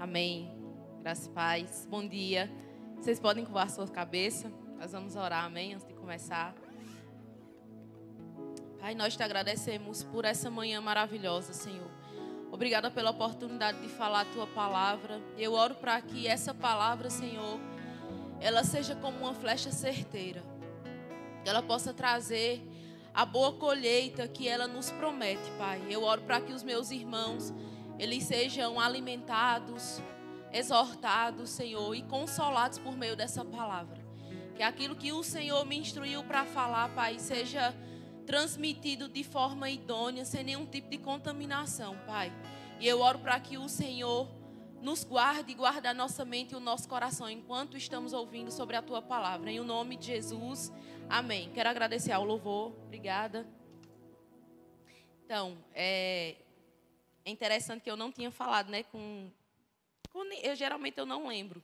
Amém. Graças e paz. Bom dia. Vocês podem curvar sua cabeça. Nós vamos orar, amém, antes de começar. Pai, nós te agradecemos por essa manhã maravilhosa, Senhor. Obrigada pela oportunidade de falar a tua palavra. Eu oro para que essa palavra, Senhor, ela seja como uma flecha certeira. Que ela possa trazer a boa colheita que ela nos promete, Pai. Eu oro para que os meus irmãos, eles sejam alimentados, exortados, Senhor, e consolados por meio dessa palavra. Que aquilo que o Senhor me instruiu para falar, Pai, seja transmitido de forma idônea, sem nenhum tipo de contaminação, Pai. E eu oro para que o Senhor nos guarde e guarde a nossa mente e o nosso coração enquanto estamos ouvindo sobre a tua palavra. Em o nome de Jesus, amém. Quero agradecer ao louvor. Obrigada. Então, é interessante que eu não tinha falado, né? Geralmente eu não lembro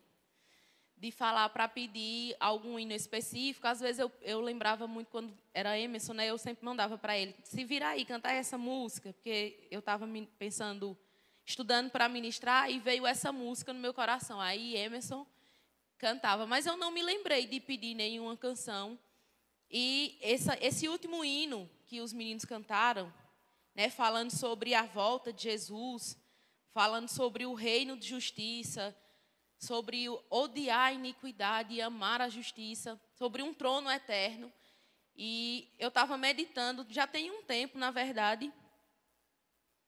de falar para pedir algum hino específico. Às vezes eu lembrava muito quando era Emerson, né? Eu sempre mandava para ele, se virar aí, cantar essa música, porque eu estava pensando, estudando para ministrar, e veio essa música no meu coração. Aí Emerson cantava, mas eu não me lembrei de pedir nenhuma canção. E esse último hino que os meninos cantaram, né, falando sobre a volta de Jesus, falando sobre o reino de justiça, sobre odiar a iniquidade e amar a justiça, sobre um trono eterno. E eu estava meditando, já tem um tempo, na verdade,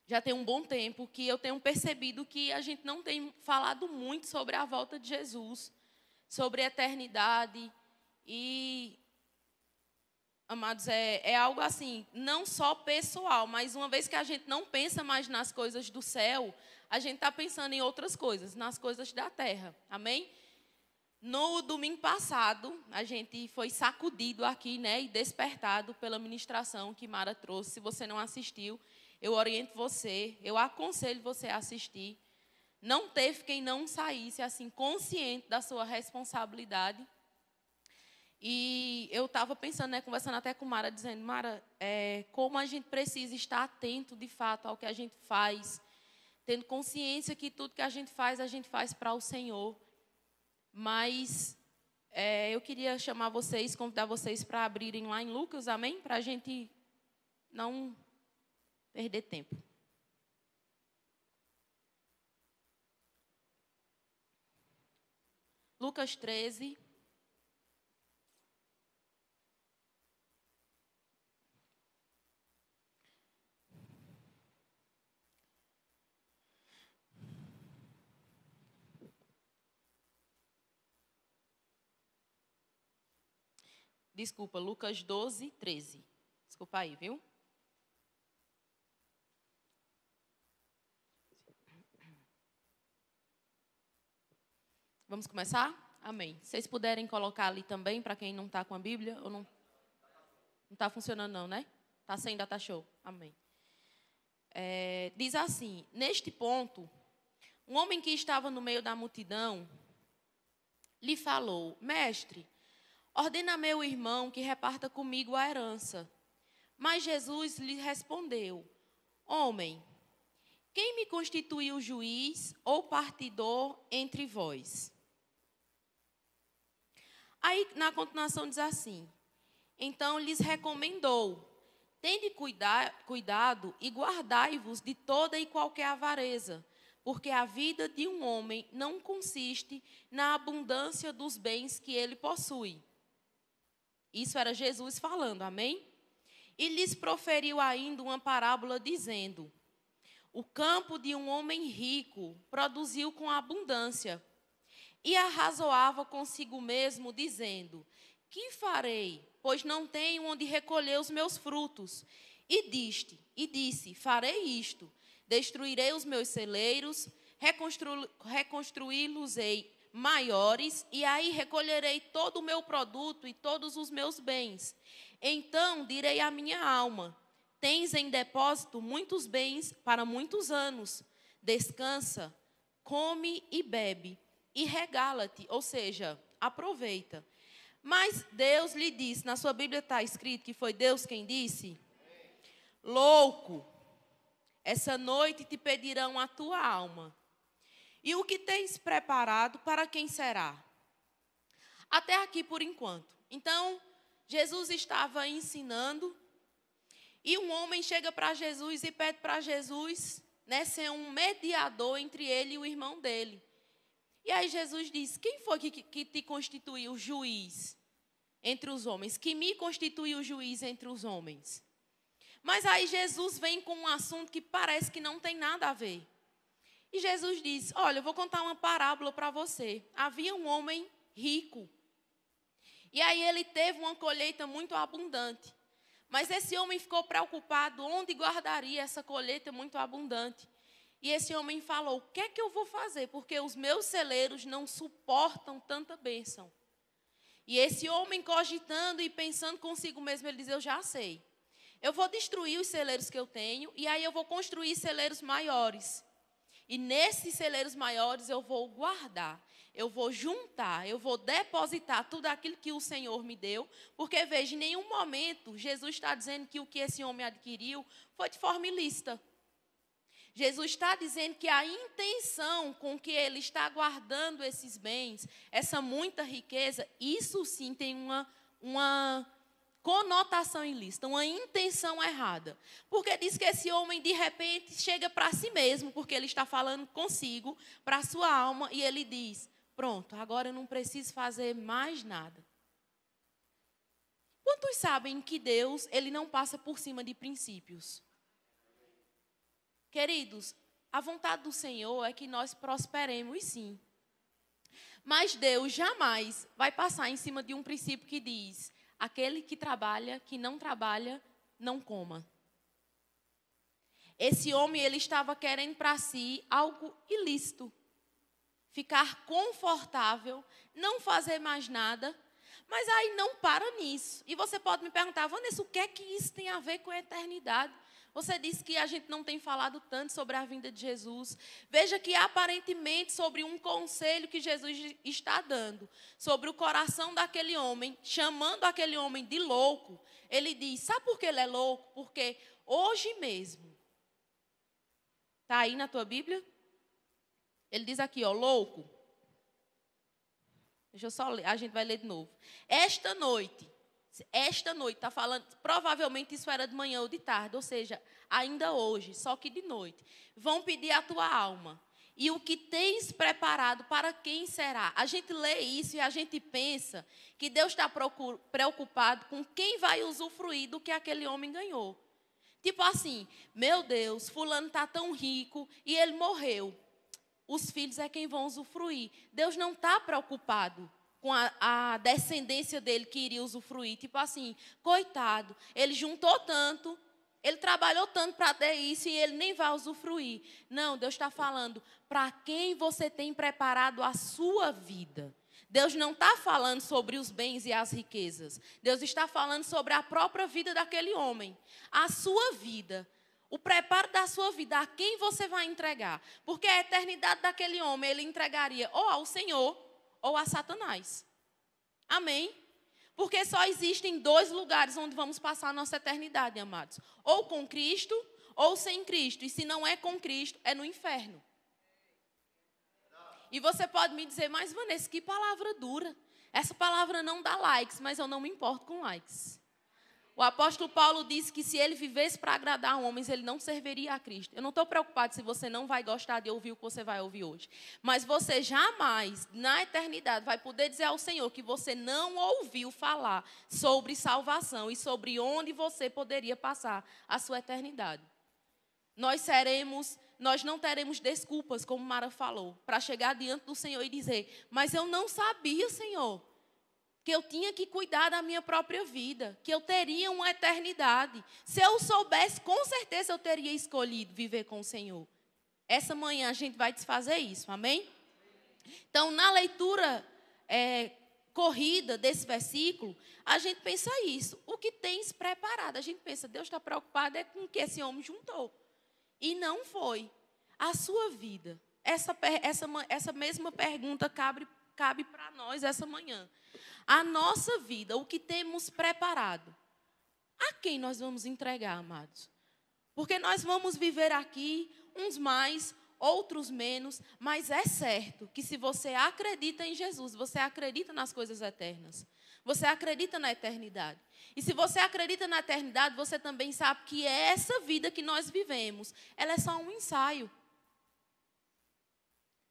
já tem um bom tempo, que eu tenho percebido que a gente não tem falado muito sobre a volta de Jesus, sobre a eternidade. E, amados, é algo assim, não só pessoal, mas uma vez que a gente não pensa mais nas coisas do céu, a gente está pensando em outras coisas, nas coisas da terra. Amém? No domingo passado, a gente foi sacudido aqui, né, e despertado pela ministração que Mara trouxe. Se você não assistiu, eu oriento você, eu aconselho você a assistir. Não teve quem não saísse, assim, consciente da sua responsabilidade. E eu estava pensando, né, conversando até com Mara, dizendo, Mara, como a gente precisa estar atento, de fato, ao que a gente faz, tendo consciência que tudo que a gente faz para o Senhor. Mas eu queria chamar vocês, convidar vocês para abrirem lá em Lucas, amém? Para a gente não perder tempo. Lucas 13. Desculpa, Lucas 12, 13. Desculpa aí, viu? Vamos começar? Amém. Se vocês puderem colocar ali também, para quem não está com a Bíblia, ou não está funcionando não, né? Está sem data show. Amém. Diz assim, neste ponto, um homem que estava no meio da multidão lhe falou, mestre, ordena a meu irmão que reparta comigo a herança. Mas Jesus lhe respondeu, homem, quem me constituiu juiz ou partidor entre vós? Aí, na continuação, diz assim, então lhes recomendou, tende cuidado e guardai-vos de toda e qualquer avareza, porque a vida de um homem não consiste na abundância dos bens que ele possui. Isso era Jesus falando, amém? E lhes proferiu ainda uma parábola dizendo, o campo de um homem rico produziu com abundância. E arrazoava consigo mesmo, dizendo, que farei, pois não tenho onde recolher os meus frutos? E disse, farei isto, destruirei os meus celeiros, reconstruí-los-ei maiores, e aí recolherei todo o meu produto e todos os meus bens. Então direi à minha alma, tens em depósito muitos bens para muitos anos, descansa, come e bebe, e regala-te, ou seja, aproveita. Mas Deus lhe disse, na sua Bíblia está escrito que foi Deus quem disse, louco, essa noite te pedirão a tua alma. E o que tens preparado, para quem será? Até aqui por enquanto. Então, Jesus estava ensinando e um homem chega para Jesus e pede para Jesus, né, ser um mediador entre ele e o irmão dele. E aí Jesus diz, quem foi que te constituiu juiz entre os homens? Que me constituiu juiz entre os homens? Mas aí Jesus vem com um assunto que parece que não tem nada a ver. E Jesus diz, olha, eu vou contar uma parábola para você. Havia um homem rico. E aí ele teve uma colheita muito abundante. Mas esse homem ficou preocupado onde guardaria essa colheita muito abundante. E esse homem falou, o que é que eu vou fazer? Porque os meus celeiros não suportam tanta bênção. E esse homem cogitando e pensando consigo mesmo, ele diz, eu já sei. Eu vou destruir os celeiros que eu tenho e aí eu vou construir celeiros maiores. E nesses celeiros maiores eu vou guardar, eu vou juntar, eu vou depositar tudo aquilo que o Senhor me deu. Porque, veja, em nenhum momento Jesus está dizendo que o que esse homem adquiriu foi de forma ilícita. Jesus está dizendo que a intenção com que ele está guardando esses bens, essa muita riqueza, isso sim tem uma conotação ilícita, uma intenção errada. Porque diz que esse homem, de repente, chega para si mesmo, porque ele está falando consigo, para a sua alma, e ele diz, pronto, agora eu não preciso fazer mais nada. Quantos sabem que Deus, ele não passa por cima de princípios? Queridos, a vontade do Senhor é que nós prosperemos, sim. Mas Deus jamais vai passar em cima de um princípio que diz, aquele que trabalha, que não trabalha, não coma. Esse homem, ele estava querendo para si algo ilícito. Ficar confortável, não fazer mais nada. Mas aí não para nisso. E você pode me perguntar, Vanessa, o que é que isso tem a ver com a eternidade? Você disse que a gente não tem falado tanto sobre a vinda de Jesus. Veja que aparentemente sobre um conselho que Jesus está dando, sobre o coração daquele homem, chamando aquele homem de louco, ele diz, sabe por que ele é louco? Porque hoje mesmo, está aí na tua Bíblia? Ele diz aqui, ó, louco. Deixa eu só ler, a gente vai ler de novo. Esta noite, está falando, provavelmente isso era de manhã ou de tarde, ou seja, ainda hoje, só que de noite. Vão pedir a tua alma. E o que tens preparado, para quem será? A gente lê isso e a gente pensa que Deus está preocupado com quem vai usufruir do que aquele homem ganhou. Tipo assim, meu Deus, fulano está tão rico e ele morreu. Os filhos é quem vão usufruir. Deus não está preocupado com a descendência dele que iria usufruir. Tipo assim, coitado, ele juntou tanto, ele trabalhou tanto para ter isso e ele nem vai usufruir. Não, Deus está falando para quem você tem preparado a sua vida. Deus não está falando sobre os bens e as riquezas. Deus está falando sobre a própria vida daquele homem. A sua vida. O preparo da sua vida, a quem você vai entregar. Porque a eternidade daquele homem, ele entregaria ou ao Senhor ou a Satanás. Amém? Porque só existem dois lugares onde vamos passar a nossa eternidade, amados. Ou com Cristo, ou sem Cristo. E se não é com Cristo, é no inferno. E você pode me dizer, mas Vanessa, que palavra dura. Essa palavra não dá likes, mas eu não me importo com likes. O apóstolo Paulo disse que se ele vivesse para agradar homens, ele não serviria a Cristo. Eu não estou preocupado se você não vai gostar de ouvir o que você vai ouvir hoje. Mas você jamais, na eternidade, vai poder dizer ao Senhor que você não ouviu falar sobre salvação e sobre onde você poderia passar a sua eternidade. Nós não teremos desculpas, como Mara falou, para chegar diante do Senhor e dizer, mas eu não sabia, Senhor, que eu tinha que cuidar da minha própria vida, que eu teria uma eternidade. Se eu soubesse, com certeza eu teria escolhido viver com o Senhor. Essa manhã a gente vai desfazer isso, amém? Então, na leitura corrida desse versículo, a gente pensa isso. O que tens preparado? A gente pensa, Deus está preocupado com o que esse homem juntou. E não foi. A sua vida. Essa mesma pergunta cabe para nós essa manhã. A nossa vida, o que temos preparado, a quem nós vamos entregar, amados? Porque nós vamos viver aqui, uns mais, outros menos, mas é certo que se você acredita em Jesus, você acredita nas coisas eternas. Você acredita na eternidade. E se você acredita na eternidade, você também sabe que essa vida que nós vivemos, ela é só um ensaio.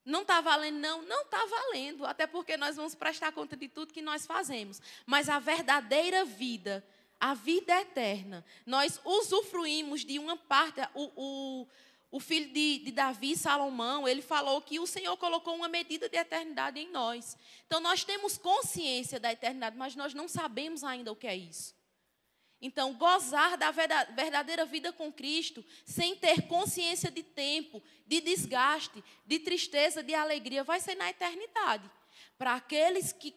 Não está valendo, não? Não está valendo. Até porque nós vamos prestar conta de tudo que nós fazemos. Mas a verdadeira vida, a vida eterna, nós usufruímos de uma parte. O filho de Davi, Salomão, ele falou que o Senhor colocou uma medida de eternidade em nós. Então, nós temos consciência da eternidade, mas nós não sabemos ainda o que é isso. Então, gozar da verdadeira vida com Cristo, sem ter consciência de tempo, de desgaste, de tristeza, de alegria, vai ser na eternidade. Para aqueles que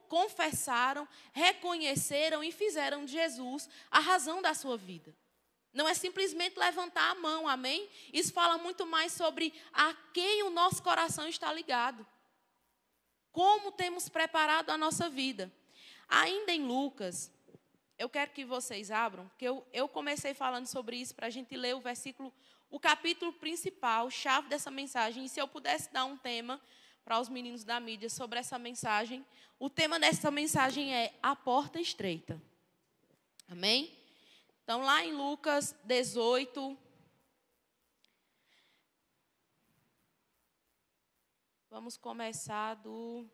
confessaram, reconheceram e fizeram de Jesus a razão da sua vida. Não é simplesmente levantar a mão, amém? Isso fala muito mais sobre a quem o nosso coração está ligado. Como temos preparado a nossa vida. Ainda em Lucas, eu quero que vocês abram, porque eu comecei falando sobre isso para a gente ler o capítulo principal, chave dessa mensagem. E se eu pudesse dar um tema para os meninos da mídia sobre essa mensagem, o tema dessa mensagem é a porta estreita. Amém? Então, lá em Lucas 18, vamos começar do...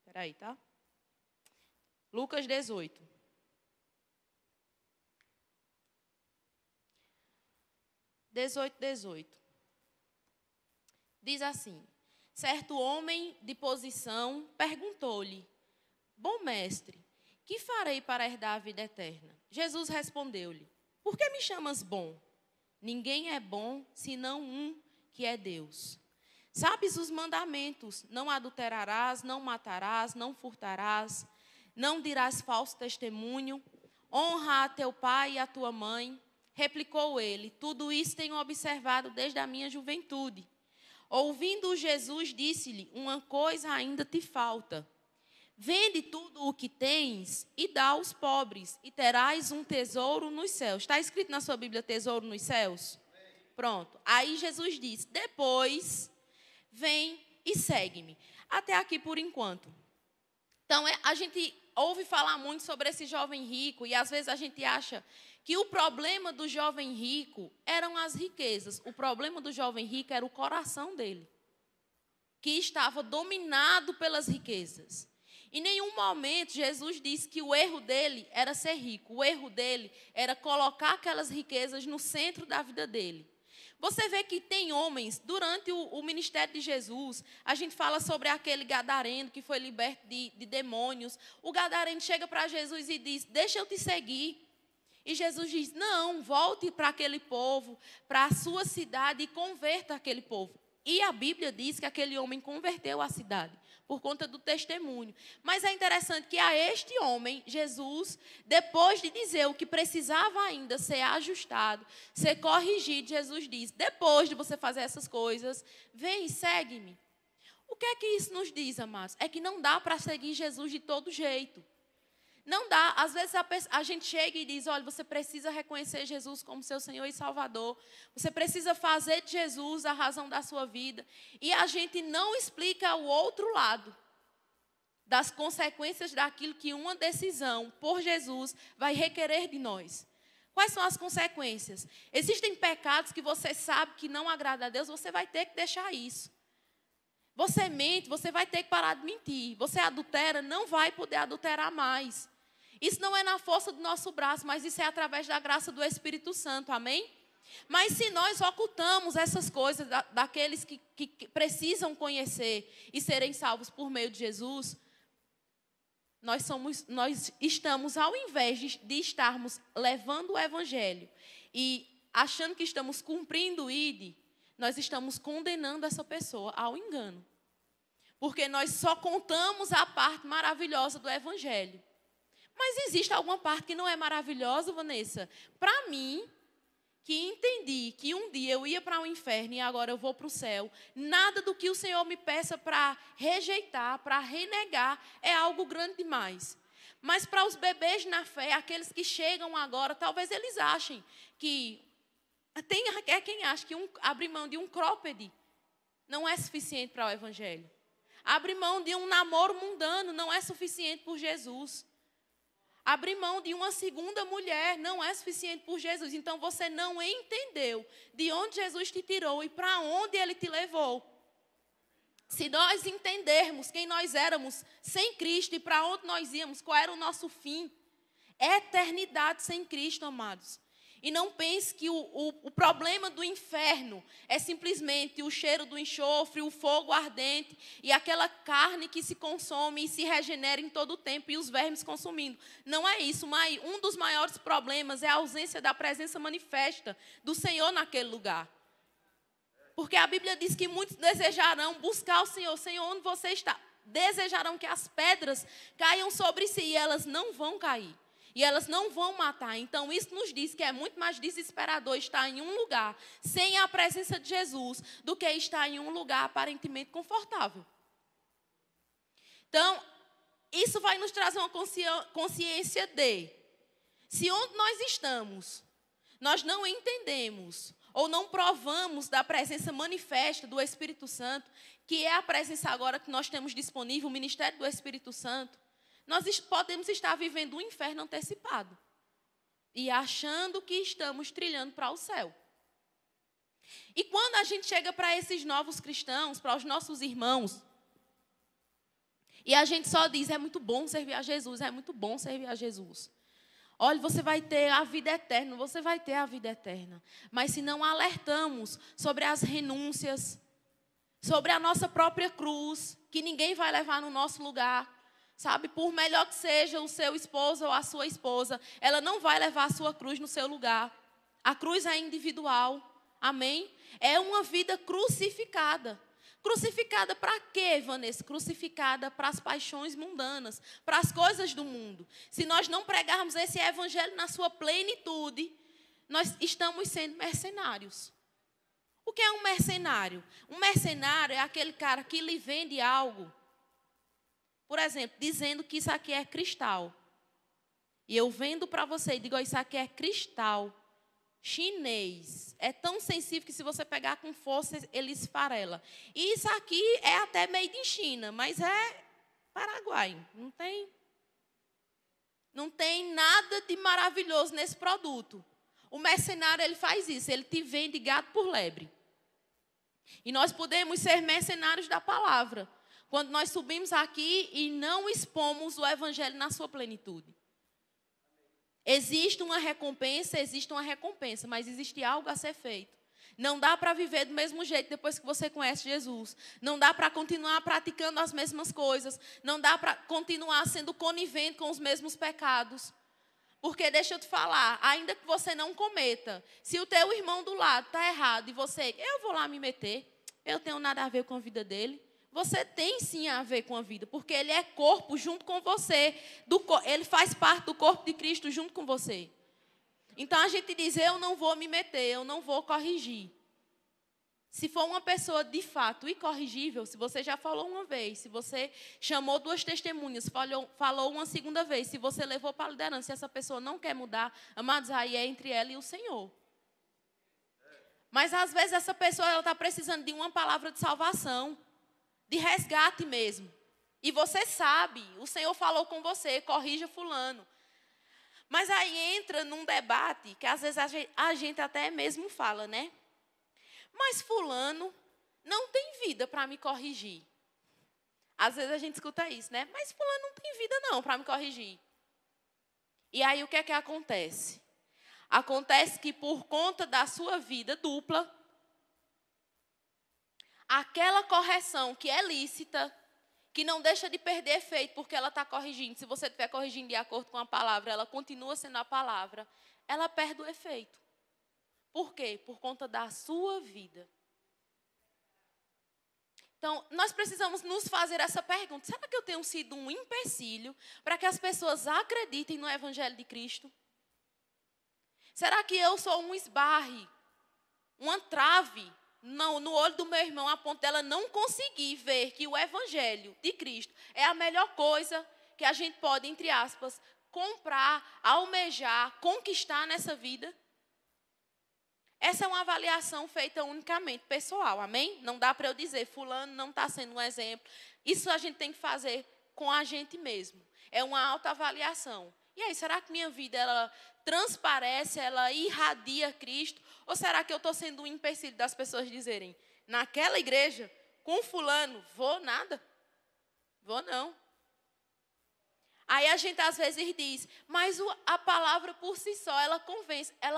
Peraí, tá? Lucas 18. 18. Diz assim: certo homem de posição perguntou-lhe: bom mestre, que farei para herdar a vida eterna? Jesus respondeu-lhe: por que me chamas bom? Ninguém é bom senão um, que é Deus. Sabes os mandamentos: não adulterarás, não matarás, não furtarás, não dirás falso testemunho, honra a teu pai e a tua mãe. Replicou ele: tudo isso tenho observado desde a minha juventude. Ouvindo Jesus, disse-lhe: uma coisa ainda te falta. Vende tudo o que tens e dá aos pobres, e terás um tesouro nos céus. Está escrito na sua Bíblia tesouro nos céus? Pronto. Aí Jesus disse: depois, vem e segue-me. Até aqui por enquanto. Então, a gente ouve falar muito sobre esse jovem rico, e às vezes a gente acha que o problema do jovem rico eram as riquezas. O problema do jovem rico era o coração dele, que estava dominado pelas riquezas. Em nenhum momento Jesus disse que o erro dele era ser rico. O erro dele era colocar aquelas riquezas no centro da vida dele. Você vê que tem homens, durante o ministério de Jesus, a gente fala sobre aquele gadareno que foi liberto de demônios. O gadareno chega para Jesus e diz: deixa eu te seguir. E Jesus diz: não, volte para aquele povo, para a sua cidade e converta aquele povo. E a Bíblia diz que aquele homem converteu a cidade, por conta do testemunho. Mas é interessante que a este homem, Jesus, depois de dizer o que precisava ainda ser ajustado, ser corrigido, Jesus diz: depois de você fazer essas coisas, vem e segue-me. O que é que isso nos diz, amados? É que não dá para seguir Jesus de todo jeito. Não dá. Às vezes a gente chega e diz: olha, você precisa reconhecer Jesus como seu Senhor e Salvador. Você precisa fazer de Jesus a razão da sua vida. E a gente não explica o outro lado das consequências daquilo que uma decisão por Jesus vai requerer de nós. Quais são as consequências? Existem pecados que você sabe que não agrada a Deus, você vai ter que deixar isso. Você mente, você vai ter que parar de mentir. Você adultera, não vai poder adulterar mais. Isso não é na força do nosso braço, mas isso é através da graça do Espírito Santo, amém? Mas se nós ocultamos essas coisas daqueles que precisam conhecer e serem salvos por meio de Jesus, nós estamos, ao invés de estarmos levando o Evangelho e achando que estamos cumprindo o ID, nós estamos condenando essa pessoa ao engano. Porque nós só contamos a parte maravilhosa do Evangelho. Mas existe alguma parte que não é maravilhosa, Vanessa? Para mim, que entendi que um dia eu ia para o inferno e agora eu vou para o céu, nada do que o Senhor me peça para rejeitar, para renegar, é algo grande demais. Mas para os bebês na fé, aqueles que chegam agora, talvez eles achem que... É quem acha que abrir mão de um cropped não é suficiente para o evangelho. Abrir mão de um namoro mundano não é suficiente por Jesus. Abrir mão de uma segunda mulher não é suficiente por Jesus. Então você não entendeu de onde Jesus te tirou e para onde Ele te levou. Se nós entendermos quem nós éramos sem Cristo e para onde nós íamos, qual era o nosso fim, eternidade sem Cristo, amados. E não pense que o problema do inferno é simplesmente o cheiro do enxofre, o fogo ardente e aquela carne que se consome e se regenera em todo o tempo e os vermes consumindo. Não é isso, mas um dos maiores problemas é a ausência da presença manifesta do Senhor naquele lugar. Porque a Bíblia diz que muitos desejarão buscar o Senhor. Senhor, onde você está? Desejarão que as pedras caiam sobre si e elas não vão cair. E elas não vão matar. Então, isso nos diz que é muito mais desesperador estar em um lugar sem a presença de Jesus do que estar em um lugar aparentemente confortável. Então, isso vai nos trazer uma consciência de, se onde nós estamos, nós não entendemos ou não provamos da presença manifesta do Espírito Santo, que é a presença agora que nós temos disponível, o ministério do Espírito Santo, nós podemos estar vivendo um inferno antecipado e achando que estamos trilhando para o céu. E quando a gente chega para esses novos cristãos, para os nossos irmãos, e a gente só diz, é muito bom servir a Jesus, é muito bom servir a Jesus. Olha, você vai ter a vida eterna, você vai ter a vida eterna. Mas se não alertamos sobre as renúncias, sobre a nossa própria cruz, que ninguém vai levar no nosso lugar, sabe, por melhor que seja o seu esposo ou a sua esposa, ela não vai levar a sua cruz no seu lugar. A cruz é individual, amém? É uma vida crucificada. Crucificada para quê, Vanessa? Crucificada para as paixões mundanas, para as coisas do mundo. Se nós não pregarmos esse evangelho na sua plenitude, nós estamos sendo mercenários. O que é um mercenário? Um mercenário é aquele cara que lhe vende algo, por exemplo, dizendo que isso aqui é cristal. E eu vendo para você e digo, isso aqui é cristal chinês. É tão sensível que se você pegar com força, ele esfarela. E isso aqui é até made in China, mas é Paraguai. Não tem nada de maravilhoso nesse produto. O mercenário, ele faz isso. Ele te vende gato por lebre. E nós podemos ser mercenários da palavra quando nós subimos aqui e não expomos o evangelho na sua plenitude. Existe uma recompensa, mas existe algo a ser feito. Não dá para viver do mesmo jeito depois que você conhece Jesus. Não dá para continuar praticando as mesmas coisas. Não dá para continuar sendo conivente com os mesmos pecados. Porque deixa eu te falar, ainda que você não cometa, se o teu irmão do lado está errado e você, eu vou lá me meter, eu tenho nada a ver com a vida dele. Você tem sim a ver com a vida, porque ele é corpo junto com você. Ele faz parte do corpo de Cristo junto com você. Então a gente diz, eu não vou me meter, eu não vou corrigir. Se for uma pessoa de fato incorrigível, se você já falou uma vez, se você chamou 2 testemunhas, falou uma segunda vez, se você levou para a liderança, se essa pessoa não quer mudar, amados, aí é entre ela e o Senhor. Mas às vezes essa pessoa está precisando de uma palavra de salvação, de resgate mesmo. E você sabe, o Senhor falou com você, corrija fulano. Mas aí entra num debate que às vezes a gente até mesmo fala, né? Mas fulano não tem vida para me corrigir. Às vezes a gente escuta isso, né? Mas fulano não tem vida não para me corrigir. E aí o que é que acontece? Acontece que por conta da sua vida dupla, aquela correção que é lícita, que não deixa de perder efeito porque ela está corrigindo. Se você estiver corrigindo de acordo com a palavra, ela continua sendo a palavra. Ela perde o efeito. Por quê? Por conta da sua vida. Então, nós precisamos nos fazer essa pergunta. Será que eu tenho sido um empecilho para que as pessoas acreditem no Evangelho de Cristo? Será que eu sou um esbarre, uma trave no olho do meu irmão, a ponto dela não conseguir ver que o evangelho de Cristo é a melhor coisa que a gente pode, entre aspas, comprar, almejar, conquistar nessa vida? Essa é uma avaliação feita unicamente pessoal, amém? Não dá para eu dizer, fulano não está sendo um exemplo. Isso a gente tem que fazer com a gente mesmo. É uma autoavaliação. E aí, será que minha vida, ela transparece, ela irradia Cristo? Ou será que eu estou sendo um empecilho das pessoas dizerem, naquela igreja, com fulano, vou nada? Vou não. Aí a gente às vezes diz, mas a palavra por si só, ela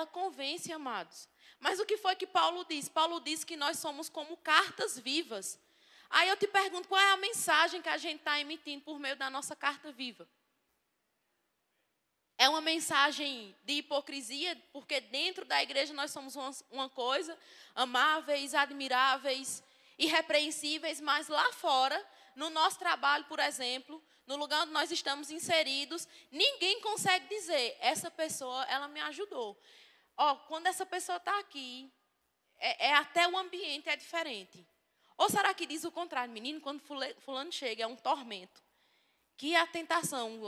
convence, amados. Mas o que foi que Paulo diz? Paulo diz que nós somos como cartas vivas. Aí eu te pergunto, qual é a mensagem que a gente está emitindo por meio da nossa carta viva? É uma mensagem de hipocrisia, porque dentro da igreja nós somos uma coisa, amáveis, admiráveis, irrepreensíveis, mas lá fora, no nosso trabalho, por exemplo, no lugar onde nós estamos inseridos, ninguém consegue dizer, essa pessoa, ela me ajudou. Quando essa pessoa está aqui, até o ambiente é diferente. Ou será que diz o contrário? Menino, quando fulano chega, é um tormento. Que a tentação,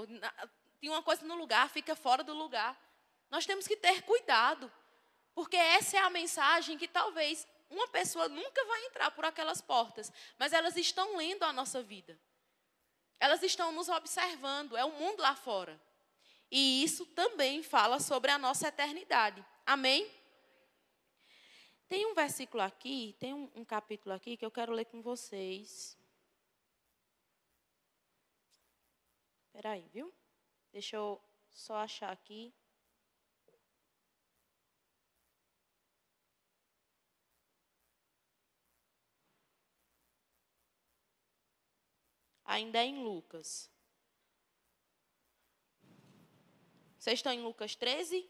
tem uma coisa no lugar, fica fora do lugar. Nós temos que ter cuidado, porque essa é a mensagem que talvez uma pessoa nunca vai entrar por aquelas portas, mas elas estão lendo a nossa vida. Elas estão nos observando, é o mundo lá fora. E isso também fala sobre a nossa eternidade. Amém? Tem um versículo aqui, tem um capítulo aqui que eu quero ler com vocês. Espera aí, viu? Deixa eu só achar aqui. Ainda é em Lucas. Vocês estão em Lucas 13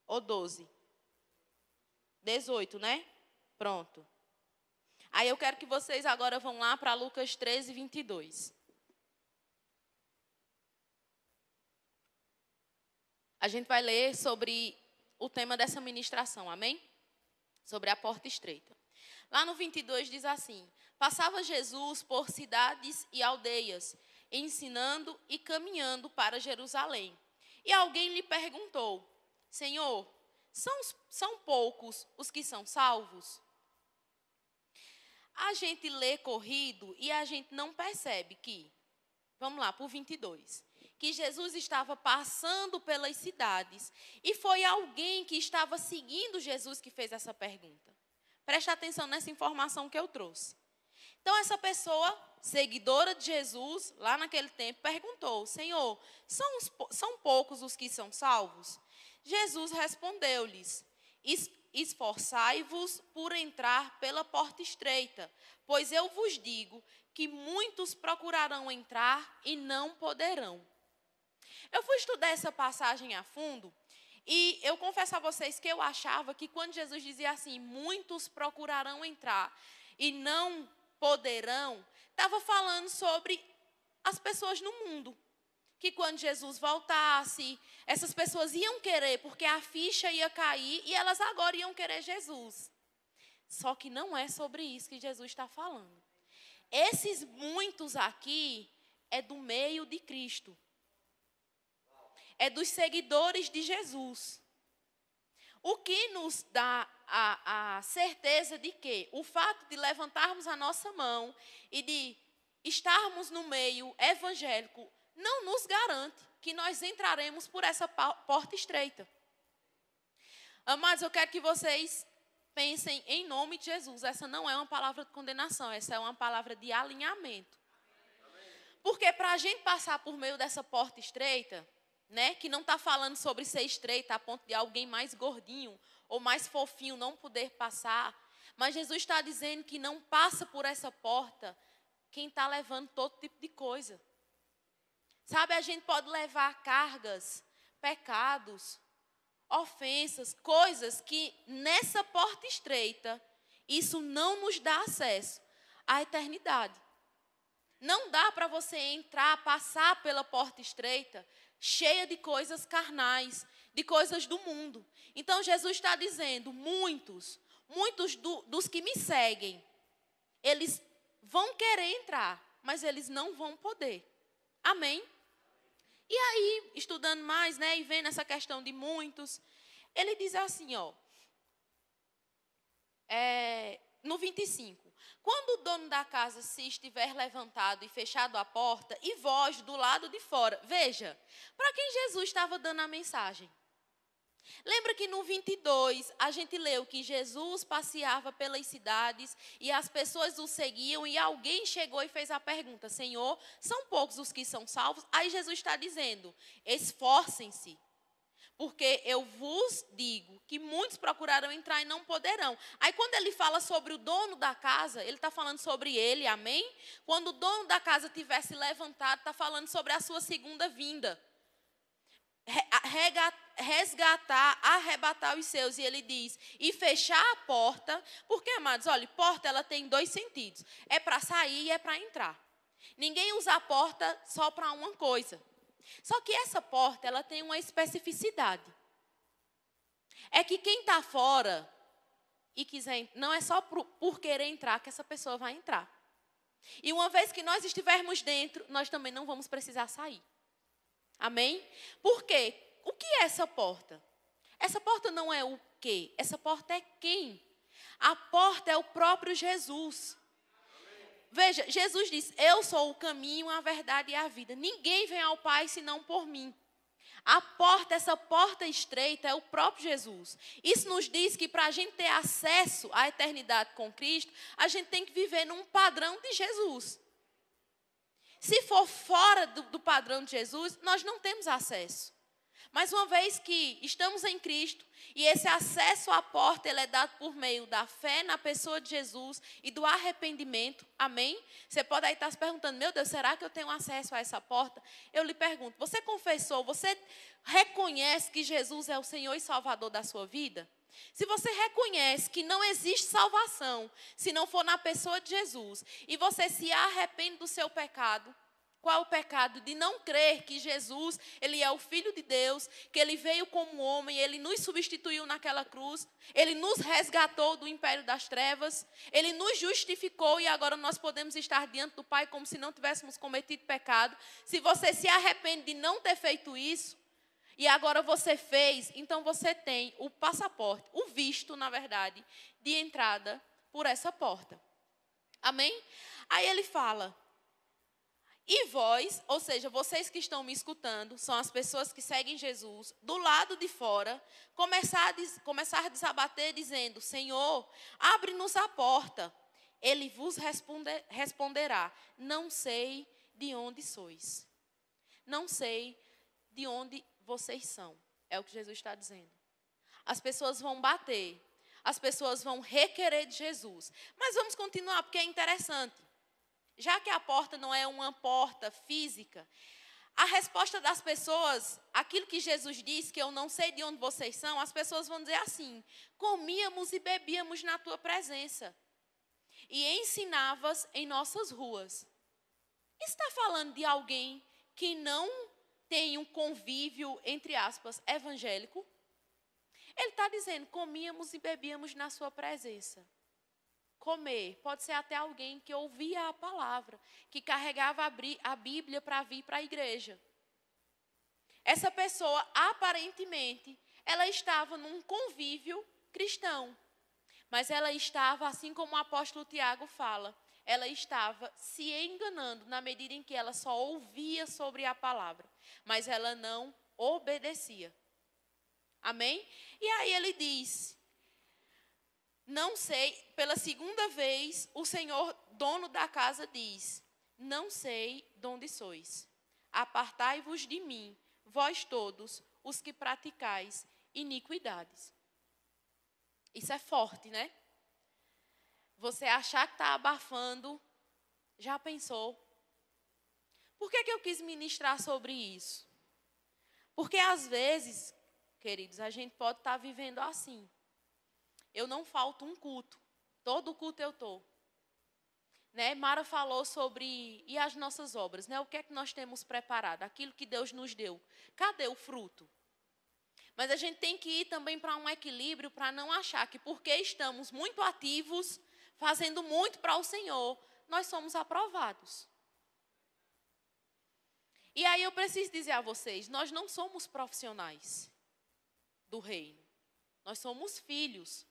ou 12? 18, né? Pronto. Aí eu quero que vocês agora vão lá para Lucas 13, 22. A gente vai ler sobre o tema dessa ministração, amém? Sobre a porta estreita. Lá no 22 diz assim: passava Jesus por cidades e aldeias, ensinando e caminhando para Jerusalém. E alguém lhe perguntou: Senhor, são poucos os que são salvos? A gente lê corrido e a gente não percebe que, vamos lá, por 22, que Jesus estava passando pelas cidades e foi alguém que estava seguindo Jesus que fez essa pergunta. Preste atenção nessa informação que eu trouxe. Então, essa pessoa, seguidora de Jesus, lá naquele tempo, perguntou: Senhor, são poucos os que são salvos? Jesus respondeu-lhes: esforçai-vos por entrar pela porta estreita, pois eu vos digo que muitos procurarão entrar e não poderão. Eu fui estudar essa passagem a fundo e eu confesso a vocês que eu achava que quando Jesus dizia assim, muitos procurarão entrar e não poderão, estava falando sobre as pessoas no mundo. Que quando Jesus voltasse, essas pessoas iam querer, porque a ficha ia cair e elas agora iam querer Jesus. Só que não é sobre isso que Jesus está falando. Esses muitos aqui é do meio de Cristo. É dos seguidores de Jesus. O que nos dá a certeza de que o fato de levantarmos a nossa mão e de estarmos no meio evangélico não nos garante que nós entraremos por essa porta estreita. Amados, eu quero que vocês pensem em nome de Jesus. Essa não é uma palavra de condenação, essa é uma palavra de alinhamento. Porque para a gente passar por meio dessa porta estreita, né, que não está falando sobre ser estreita a ponto de alguém mais gordinho ou mais fofinho não poder passar, mas Jesus está dizendo que não passa por essa porta quem está levando todo tipo de coisa. Sabe, a gente pode levar cargas, pecados, ofensas, coisas que nessa porta estreita, isso não nos dá acesso à eternidade. Não dá para você entrar, passar pela porta estreita cheia de coisas carnais, de coisas do mundo. Então Jesus está dizendo, muitos dos que me seguem, eles vão querer entrar, mas eles não vão poder. Amém? E aí, estudando mais, né, e vendo essa questão de muitos, ele diz assim, ó, no 25. Quando o dono da casa se estiver levantado e fechado a porta, e vós do lado de fora, veja, para quem Jesus estava dando a mensagem? Lembra que no 22, a gente leu que Jesus passeava pelas cidades e as pessoas o seguiam e alguém chegou e fez a pergunta, Senhor, são poucos os que são salvos? Aí Jesus está dizendo, esforcem-se, porque eu vos digo que muitos procurarão entrar e não poderão. Aí quando ele fala sobre o dono da casa, ele está falando sobre ele, amém? Quando o dono da casa tivesse levantado, está falando sobre a sua segunda vinda. Resgatar, arrebatar os seus, e ele diz, e fechar a porta, porque, amados, olha, porta ela tem dois sentidos, é para sair e é para entrar. Ninguém usa a porta só para uma coisa. Só que essa porta, ela tem uma especificidade. É que quem está fora e quiser, não é só por querer entrar que essa pessoa vai entrar. E uma vez que nós estivermos dentro, nós também não vamos precisar sair. Amém? Por quê? O que é essa porta? Essa porta não é o quê? Essa porta é quem? A porta é o próprio Jesus. Veja, Jesus diz, eu sou o caminho, a verdade e a vida. Ninguém vem ao Pai senão por mim. A porta, essa porta estreita é o próprio Jesus. Isso nos diz que para a gente ter acesso à eternidade com Cristo, a gente tem que viver num padrão de Jesus. Se for fora do padrão de Jesus, nós não temos acesso. Mas uma vez que estamos em Cristo, e esse acesso à porta ele é dado por meio da fé na pessoa de Jesus e do arrependimento, amém? Você pode aí estar se perguntando, meu Deus, será que eu tenho acesso a essa porta? Eu lhe pergunto, você confessou, você reconhece que Jesus é o Senhor e Salvador da sua vida? Se você reconhece que não existe salvação se não for na pessoa de Jesus, e você se arrepende do seu pecado, qual é o pecado? De não crer que Jesus, ele é o Filho de Deus, que ele veio como homem, ele nos substituiu naquela cruz, ele nos resgatou do império das trevas, ele nos justificou e agora nós podemos estar diante do Pai como se não tivéssemos cometido pecado. Se você se arrepende de não ter feito isso, e agora você fez, então você tem o passaporte, o visto, na verdade, de entrada por essa porta. Amém? Aí ele fala, e vós, ou seja, vocês que estão me escutando, são as pessoas que seguem Jesus, do lado de fora, começar a desabater dizendo, Senhor, abre-nos a porta. Ele vos responderá, não sei de onde sois. Não sei de onde vocês são. É o que Jesus está dizendo. As pessoas vão bater, as pessoas vão requerer de Jesus. Mas vamos continuar, porque é interessante. Já que a porta não é uma porta física, a resposta das pessoas, aquilo que Jesus disse, que eu não sei de onde vocês são, as pessoas vão dizer assim, comíamos e bebíamos na tua presença e ensinavas em nossas ruas. Está falando de alguém que não tem um convívio, entre aspas, evangélico? Ele está dizendo, comíamos e bebíamos na sua presença. Comer pode ser até alguém que ouvia a palavra, que carregava a Bíblia para vir para a igreja. Essa pessoa, aparentemente, ela estava num convívio cristão. Mas ela estava, assim como o apóstolo Tiago fala, ela estava se enganando na medida em que ela só ouvia sobre a palavra, mas ela não obedecia. Amém? E aí ele diz, não sei, pela segunda vez, o Senhor, dono da casa, diz, não sei de onde sois. Apartai-vos de mim, vós todos, os que praticais iniquidades. Isso é forte, né? Você achar que está abafando, já pensou? Por que eu quis ministrar sobre isso? Porque às vezes, queridos, a gente pode estar vivendo assim. Eu não falto um culto. Todo culto eu estou. né? Mara falou sobre, e as nossas obras, né? O que é que nós temos preparado? Aquilo que Deus nos deu. Cadê o fruto? Mas a gente tem que ir também para um equilíbrio, para não achar que porque estamos muito ativos, fazendo muito para o Senhor, nós somos aprovados. E aí eu preciso dizer a vocês, nós não somos profissionais do reino. Nós somos filhos.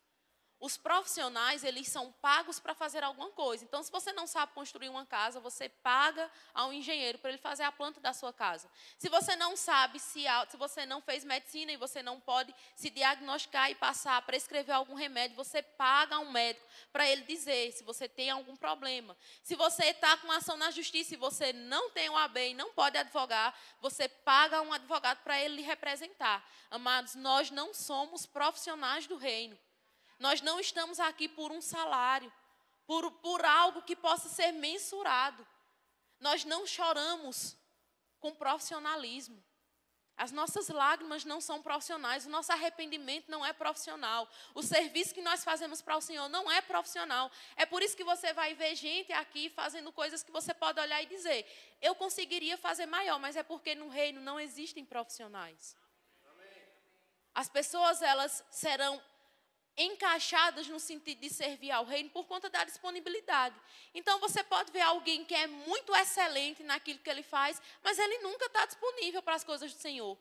Os profissionais, eles são pagos para fazer alguma coisa. Então, se você não sabe construir uma casa, você paga ao engenheiro para ele fazer a planta da sua casa. Se você não sabe, se você não fez medicina e você não pode se diagnosticar e passar, prescrever algum remédio, você paga a um médico para ele dizer se você tem algum problema. Se você está com ação na justiça e você não tem OAB e não pode advogar, você paga a um advogado para ele lhe representar. Amados, nós não somos profissionais do reino. Nós não estamos aqui por um salário, por algo que possa ser mensurado. Nós não choramos com profissionalismo. As nossas lágrimas não são profissionais, o nosso arrependimento não é profissional. O serviço que nós fazemos para o Senhor não é profissional. É por isso que você vai ver gente aqui fazendo coisas que você pode olhar e dizer, eu conseguiria fazer maior, mas é porque no reino não existem profissionais. As pessoas, elas serão encaixadas no sentido de servir ao reino por conta da disponibilidade. Então, você pode ver alguém que é muito excelente naquilo que ele faz, mas ele nunca está disponível para as coisas do Senhor.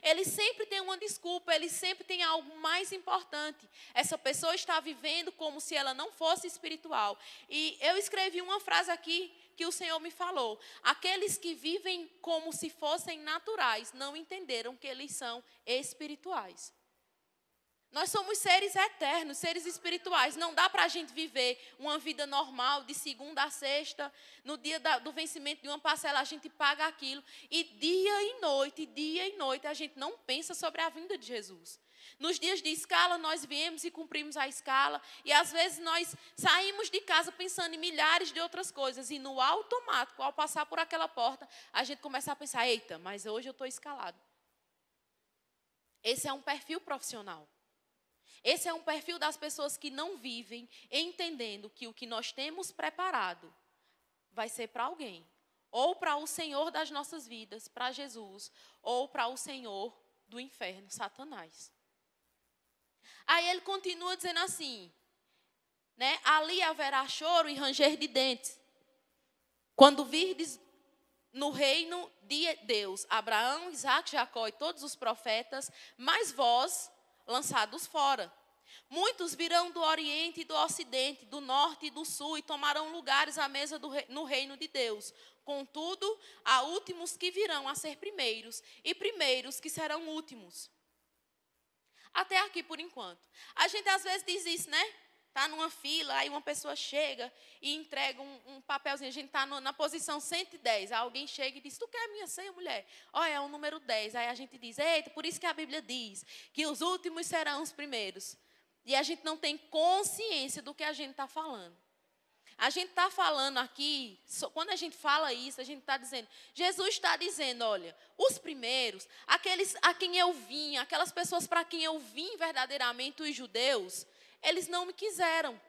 Ele sempre tem uma desculpa, ele sempre tem algo mais importante. Essa pessoa está vivendo como se ela não fosse espiritual. E eu escrevi uma frase aqui que o Senhor me falou. Aqueles que vivem como se fossem naturais não entenderam que eles são espirituais. Nós somos seres eternos, seres espirituais. Não dá para a gente viver uma vida normal, de segunda a sexta. No dia do vencimento de uma parcela, a gente paga aquilo. E dia e noite, a gente não pensa sobre a vinda de Jesus. Nos dias de escala, nós viemos e cumprimos a escala. E às vezes nós saímos de casa pensando em milhares de outras coisas. E no automático, ao passar por aquela porta, a gente começa a pensar, eita, mas hoje eu estou escalado. Esse é um perfil profissional. Esse é um perfil das pessoas que não vivem entendendo que o que nós temos preparado vai ser para alguém. Ou para o Senhor das nossas vidas, para Jesus, ou para o Senhor do inferno, Satanás. Aí ele continua dizendo assim, né? Ali haverá choro e ranger de dentes. Quando virdes no reino de Deus, Abraão, Isaque, Jacó e todos os profetas, mas vós lançados fora. Muitos virão do Oriente e do Ocidente, do Norte e do Sul, e tomarão lugares à mesa no reino de Deus. Contudo, há últimos que virão a ser primeiros, e primeiros que serão últimos. Até aqui por enquanto. A gente às vezes diz isso, né? Está numa fila, aí uma pessoa chega e entrega um papelzinho. A gente está na posição 110. Aí alguém chega e diz, tu quer a minha senha, mulher? Olha, é o número 10. Aí a gente diz, eita, por isso que a Bíblia diz que os últimos serão os primeiros. E a gente não tem consciência do que a gente está falando. A gente está falando aqui, quando a gente fala isso, a gente está dizendo, Jesus está dizendo, olha, os primeiros, aqueles a quem eu vim, aquelas pessoas para quem eu vim verdadeiramente, os judeus, eles não me quiseram.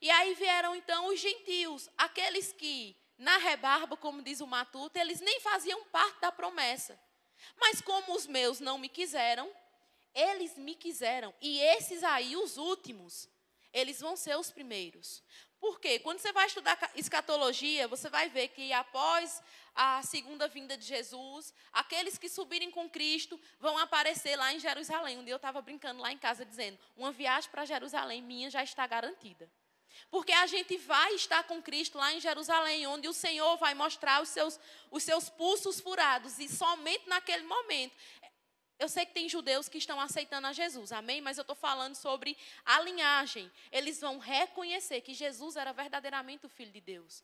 E aí vieram então os gentios, aqueles que, na rebarba, como diz o Matuto, eles nem faziam parte da promessa. Mas como os meus não me quiseram, eles me quiseram. E esses aí, os últimos, eles vão ser os primeiros. Por quê? Quando você vai estudar escatologia, você vai ver que após a segunda vinda de Jesus, aqueles que subirem com Cristo vão aparecer lá em Jerusalém. Um dia eu estava brincando lá em casa dizendo, uma viagem para Jerusalém minha já está garantida. Porque a gente vai estar com Cristo lá em Jerusalém, onde o Senhor vai mostrar os seus pulsos furados. E somente naquele momento... Eu sei que tem judeus que estão aceitando a Jesus, amém? Mas eu estou falando sobre a linhagem. Eles vão reconhecer que Jesus era verdadeiramente o Filho de Deus.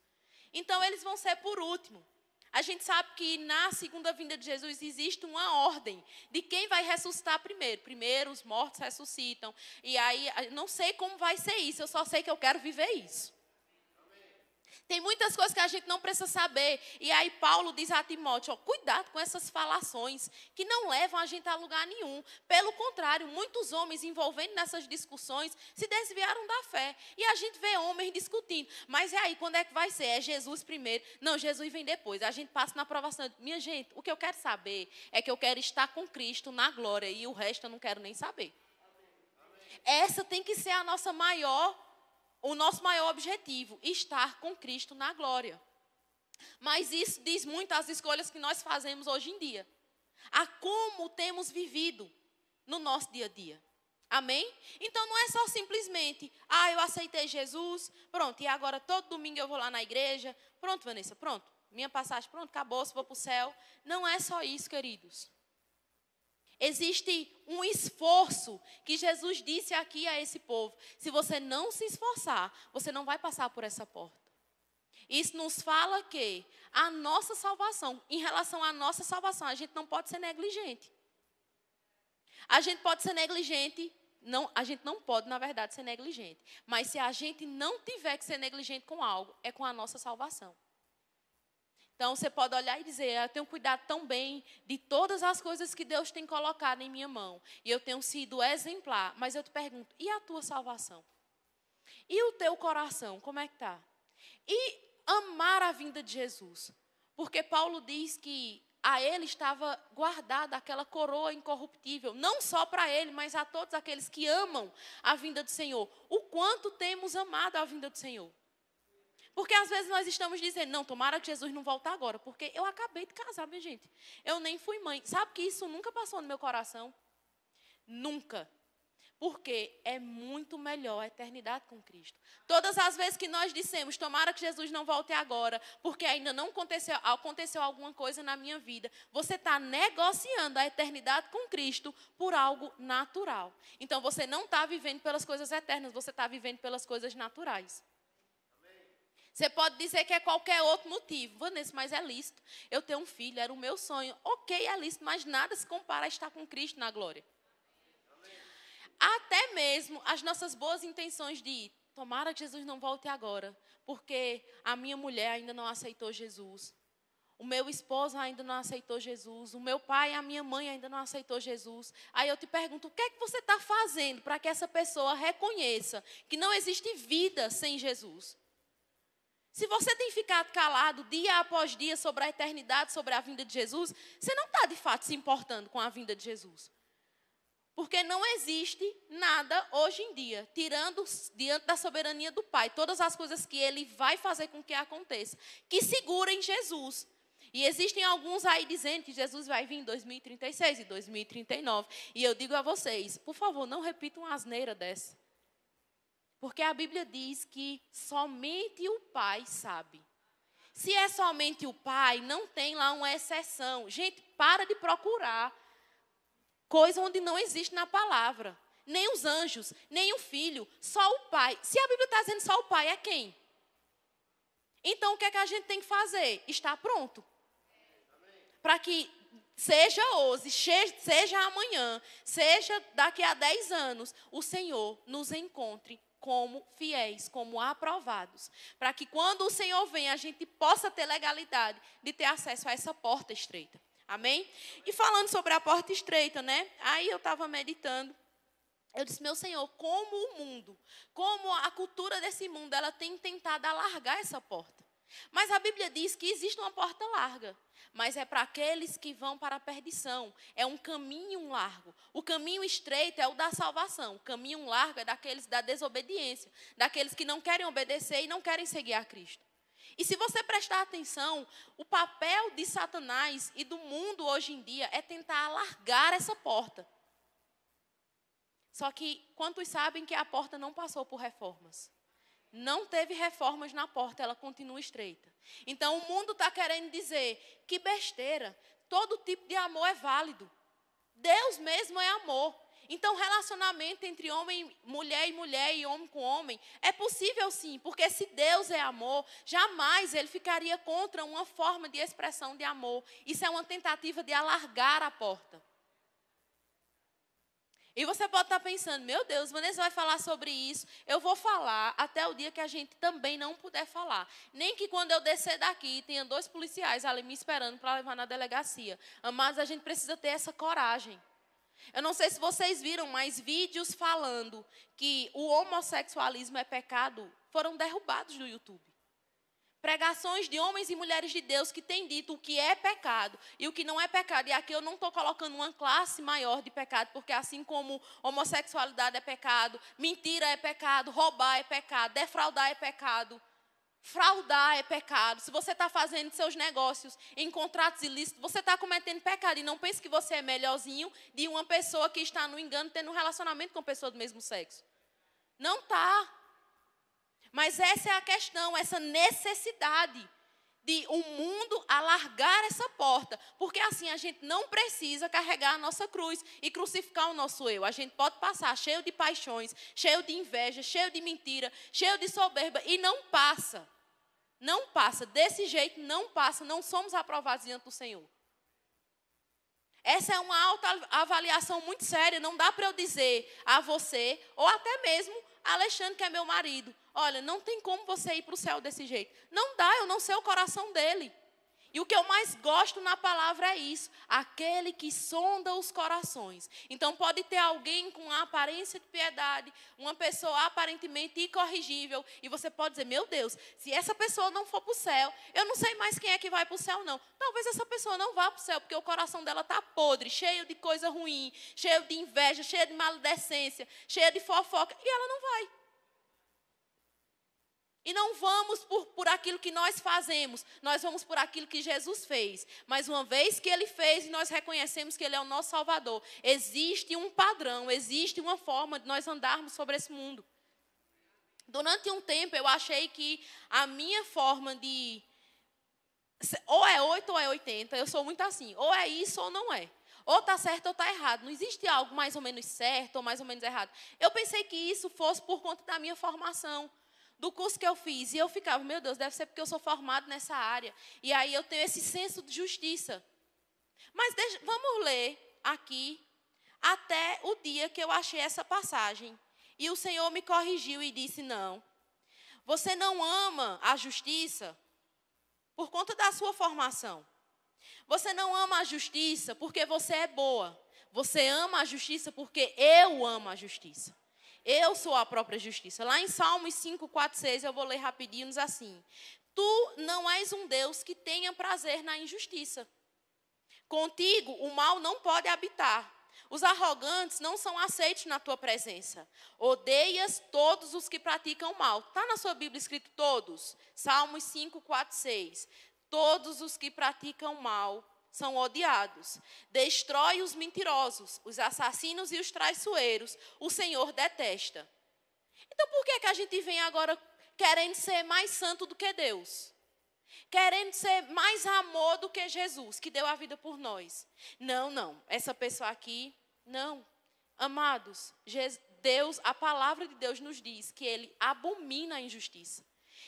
Então, eles vão ser por último. A gente sabe que na segunda vinda de Jesus existe uma ordem de quem vai ressuscitar primeiro. Primeiro, os mortos ressuscitam. E aí, não sei como vai ser isso, eu só sei que eu quero viver isso. Tem muitas coisas que a gente não precisa saber. E aí Paulo diz a Timóteo, ó, cuidado com essas falações que não levam a gente a lugar nenhum. Pelo contrário, muitos homens envolvendo nessas discussões se desviaram da fé. E a gente vê homens discutindo. Mas e aí, quando é que vai ser? É Jesus primeiro? Não, Jesus vem depois. A gente passa na aprovação. Minha gente, o que eu quero saber é que eu quero estar com Cristo na glória. E o resto eu não quero nem saber. Essa tem que ser o nosso maior objetivo, estar com Cristo na glória. Mas isso diz muito às escolhas que nós fazemos hoje em dia. A como temos vivido no nosso dia a dia. Amém? Então não é só simplesmente, eu aceitei Jesus, pronto, e agora todo domingo eu vou lá na igreja. Pronto, Vanessa, pronto. Minha passagem, pronto, acabou, vou para o céu. Não é só isso, queridos. Existe um esforço que Jesus disse aqui a esse povo. Se você não se esforçar, você não vai passar por essa porta. Isso nos fala que a nossa salvação, em relação à nossa salvação, a gente não pode ser negligente. A gente pode ser negligente, a gente não pode, na verdade, ser negligente. Mas se a gente não tiver que ser negligente com algo, é com a nossa salvação. Então, você pode olhar e dizer, eu tenho cuidado tão bem de todas as coisas que Deus tem colocado em minha mão. E eu tenho sido exemplar. Mas eu te pergunto, e a tua salvação? E o teu coração, como é que está? E amar a vinda de Jesus? Porque Paulo diz que a ele estava guardada aquela coroa incorruptível. Não só para ele, mas a todos aqueles que amam a vinda do Senhor. O quanto temos amado a vinda do Senhor? Porque às vezes nós estamos dizendo, não, tomara que Jesus não volte agora. Porque eu acabei de casar, minha gente. Eu nem fui mãe. Sabe que isso nunca passou no meu coração? Nunca. Porque é muito melhor a eternidade com Cristo. Todas as vezes que nós dissemos, tomara que Jesus não volte agora, porque ainda não aconteceu alguma coisa na minha vida, você está negociando a eternidade com Cristo por algo natural. Então você não está vivendo pelas coisas eternas, você está vivendo pelas coisas naturais. Você pode dizer que é qualquer outro motivo. Vanessa, mas é lícito. Eu tenho um filho, era o meu sonho. Ok, é lícito, mas nada se compara a estar com Cristo na glória. Até mesmo as nossas boas intenções de tomara que Jesus não volte agora, porque a minha mulher ainda não aceitou Jesus. O meu esposo ainda não aceitou Jesus. O meu pai e a minha mãe ainda não aceitou Jesus. Aí eu te pergunto, o que é que você está fazendo para que essa pessoa reconheça que não existe vida sem Jesus? Se você tem ficado calado dia após dia sobre a eternidade, sobre a vinda de Jesus, você não está de fato se importando com a vinda de Jesus. Porque não existe nada hoje em dia, tirando diante da soberania do Pai, todas as coisas que Ele vai fazer com que aconteça, que segurem Jesus. E existem alguns aí dizendo que Jesus vai vir em 2036 e 2039. E eu digo a vocês, por favor, não repitam uma asneira dessa. Porque a Bíblia diz que somente o Pai sabe. Se é somente o Pai, não tem lá uma exceção. Gente, para de procurar coisa onde não existe na palavra. Nem os anjos, nem o Filho, só o Pai. Se a Bíblia está dizendo só o Pai, é quem? Então, o que é que a gente tem que fazer? Estar pronto. Para que seja hoje, seja amanhã, seja daqui a 10 anos, o Senhor nos encontre como fiéis, como aprovados. Para que quando o Senhor vem, a gente possa ter legalidade de ter acesso a essa porta estreita. Amém? E falando sobre a porta estreita, né? Aí eu estava meditando. Eu disse, meu Senhor, como o mundo, como a cultura desse mundo, ela tem tentado alargar essa porta. Mas a Bíblia diz que existe uma porta larga, mas é para aqueles que vão para a perdição. É um caminho largo. O caminho estreito é o da salvação. O caminho largo é daqueles da desobediência, daqueles que não querem obedecer e não querem seguir a Cristo. E se você prestar atenção, o papel de Satanás e do mundo hoje em dia é tentar alargar essa porta. Só que quantos sabem que a porta não passou por reformas? Não teve reformas na porta, ela continua estreita. Então o mundo está querendo dizer, que besteira, todo tipo de amor é válido. Deus mesmo é amor. Então relacionamento entre mulher e homem com homem, é possível sim, porque se Deus é amor, jamais ele ficaria contra uma forma de expressão de amor. Isso é uma tentativa de alargar a porta. E você pode estar pensando, meu Deus, Vanessa vai falar sobre isso. Eu vou falar até o dia que a gente também não puder falar. Nem que quando eu descer daqui, tenha 2 policiais ali me esperando para levar na delegacia. Amados, a gente precisa ter essa coragem. Eu não sei se vocês viram, mas vídeos falando que o homossexualismo é pecado foram derrubados do YouTube. Pregações de homens e mulheres de Deus que têm dito o que é pecado e o que não é pecado. E aqui eu não estou colocando uma classe maior de pecado, porque assim como homossexualidade é pecado, mentira é pecado, roubar é pecado, defraudar é pecado, fraudar é pecado. Se você está fazendo seus negócios em contratos ilícitos, você está cometendo pecado. E não pense que você é melhorzinho de uma pessoa que está no engano tendo um relacionamento com pessoa do mesmo sexo. Não está. Mas essa é a questão, essa necessidade de o mundo alargar essa porta. Porque assim a gente não precisa carregar a nossa cruz e crucificar o nosso eu. A gente pode passar cheio de paixões, cheio de inveja, cheio de mentira, cheio de soberba e não passa. Não passa, desse jeito não passa, não somos aprovados diante do Senhor. Essa é uma autoavaliação muito séria, não dá para eu dizer a você, ou até mesmo a Alexandre, que é meu marido, olha, não tem como você ir para o céu desse jeito. Não dá, eu não sei o coração dele. E o que eu mais gosto na palavra é isso, aquele que sonda os corações. Então pode ter alguém com a aparência de piedade, uma pessoa aparentemente incorrigível, e você pode dizer, meu Deus, se essa pessoa não for para o céu, eu não sei mais quem é que vai para o céu não. Talvez essa pessoa não vá para o céu, porque o coração dela está podre, cheio de coisa ruim, cheio de inveja, cheio de maledicência, cheio de fofoca, e ela não vai. E não vamos por aquilo que nós fazemos, nós vamos por aquilo que Jesus fez. Mas uma vez que Ele fez e nós reconhecemos que Ele é o nosso Salvador, existe um padrão, existe uma forma de nós andarmos sobre esse mundo. Durante um tempo eu achei que a minha forma de... ou é 8 ou é 80, eu sou muito assim, ou é isso ou não é. Ou está certo ou está errado. Não existe algo mais ou menos certo ou mais ou menos errado. Eu pensei que isso fosse por conta da minha formação, do curso que eu fiz. E eu ficava, meu Deus, deve ser porque eu sou formado nessa área. E aí eu tenho esse senso de justiça. Mas vamos ler aqui até o dia que eu achei essa passagem. E o Senhor me corrigiu e disse, não, você não ama a justiça por conta da sua formação. Você não ama a justiça porque você é boa. Você ama a justiça porque eu amo a justiça. Eu sou a própria justiça. Lá em Salmos 5, 4, 6, eu vou ler rapidinho, diz assim. Tu não és um Deus que tenha prazer na injustiça. Contigo o mal não pode habitar. Os arrogantes não são aceitos na tua presença. Odeias todos os que praticam mal. Está na sua Bíblia escrito todos? Salmos 5, 4, 6. Todos os que praticam mal são odiados. Destrói os mentirosos, os assassinos e os traiçoeiros. O Senhor detesta. Então, por que a gente vem agora querendo ser mais santo do que Deus? Querendo ser mais amor do que Jesus, que deu a vida por nós. Não. Essa pessoa aqui, não. Amados, Deus, a palavra de Deus nos diz que Ele abomina a injustiça.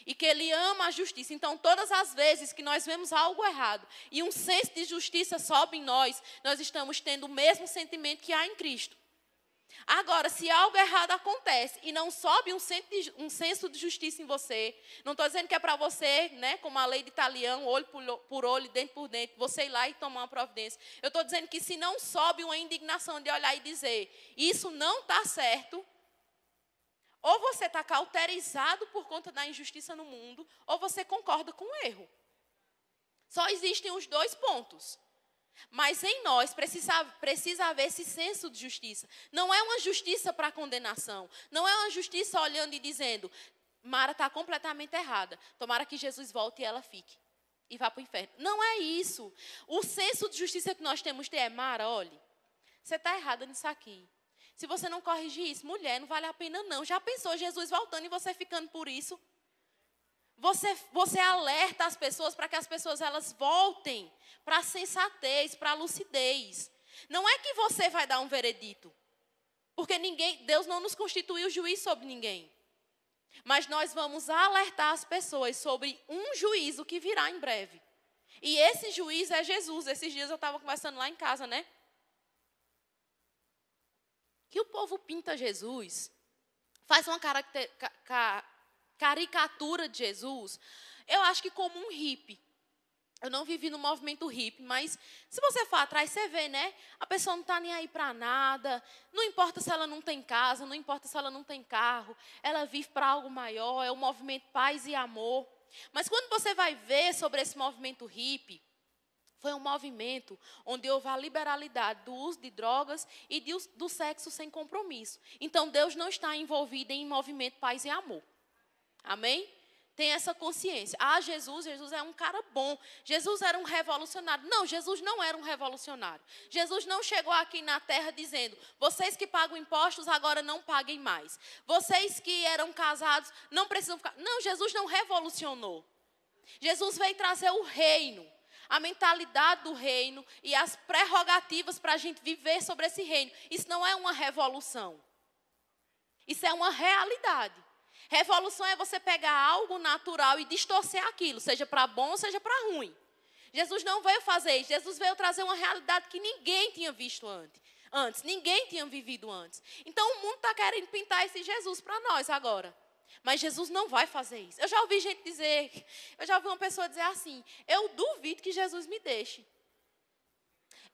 E que Ele ama a justiça. Então, todas as vezes que nós vemos algo errado e um senso de justiça sobe em nós, nós estamos tendo o mesmo sentimento que há em Cristo. Agora, se algo errado acontece e não sobe um senso de justiça em você, não estou dizendo que é para você, né, como a lei de Italião, olho por olho, dente por dente, você ir lá e tomar uma providência. Eu estou dizendo que se não sobe uma indignação de olhar e dizer, isso não está certo, ou você está cauterizado por conta da injustiça no mundo, ou você concorda com o erro. Só existem os 2 pontos. Mas em nós precisa haver esse senso de justiça. Não é uma justiça para condenação. Não é uma justiça olhando e dizendo, Mara está completamente errada. Tomara que Jesus volte e ela fique. E vá para o inferno. Não é isso. O senso de justiça que nós temos de ter é, Mara, olhe, você está errada nisso aqui. Se você não corrigir isso, mulher, não vale a pena não. Já pensou Jesus voltando e você ficando por isso? Você alerta as pessoas para que as pessoas elas voltem para a sensatez, para a lucidez. Não é que você vai dar um veredito. Porque Deus não nos constituiu juiz sobre ninguém. Mas nós vamos alertar as pessoas sobre um juízo que virá em breve. E esse juiz é Jesus. Esses dias eu estava conversando lá em casa, né? que o povo pinta Jesus, faz uma caricatura de Jesus, eu acho que como um hippie. Eu não vivi no movimento hippie, mas se você for atrás, você vê, né? A pessoa não está nem aí para nada, não importa se ela não tem casa, não importa se ela não tem carro, ela vive para algo maior, é o movimento paz e amor. Mas quando você vai ver sobre esse movimento hippie, foi um movimento onde houve a liberalidade do uso de drogas e do sexo sem compromisso. Então, Deus não está envolvido em movimento paz e amor. Amém? Tem essa consciência. Jesus é um cara bom. Jesus era um revolucionário. Não, Jesus não era um revolucionário. Jesus não chegou aqui na terra dizendo, vocês que pagam impostos agora não paguem mais. Vocês que eram casados não precisam ficar. Não, Jesus não revolucionou. Jesus veio trazer o reino, a mentalidade do reino e as prerrogativas para a gente viver sobre esse reino. Isso não é uma revolução. Isso é uma realidade. Revolução é você pegar algo natural e distorcer aquilo, seja para bom, seja para ruim. Jesus não veio fazer isso. Jesus veio trazer uma realidade que ninguém tinha visto antes. Ninguém tinha vivido antes. Então, o mundo está querendo pintar esse Jesus para nós agora. Mas Jesus não vai fazer isso. Eu já ouvi gente dizer, eu já ouvi uma pessoa dizer assim, eu duvido que Jesus me deixe.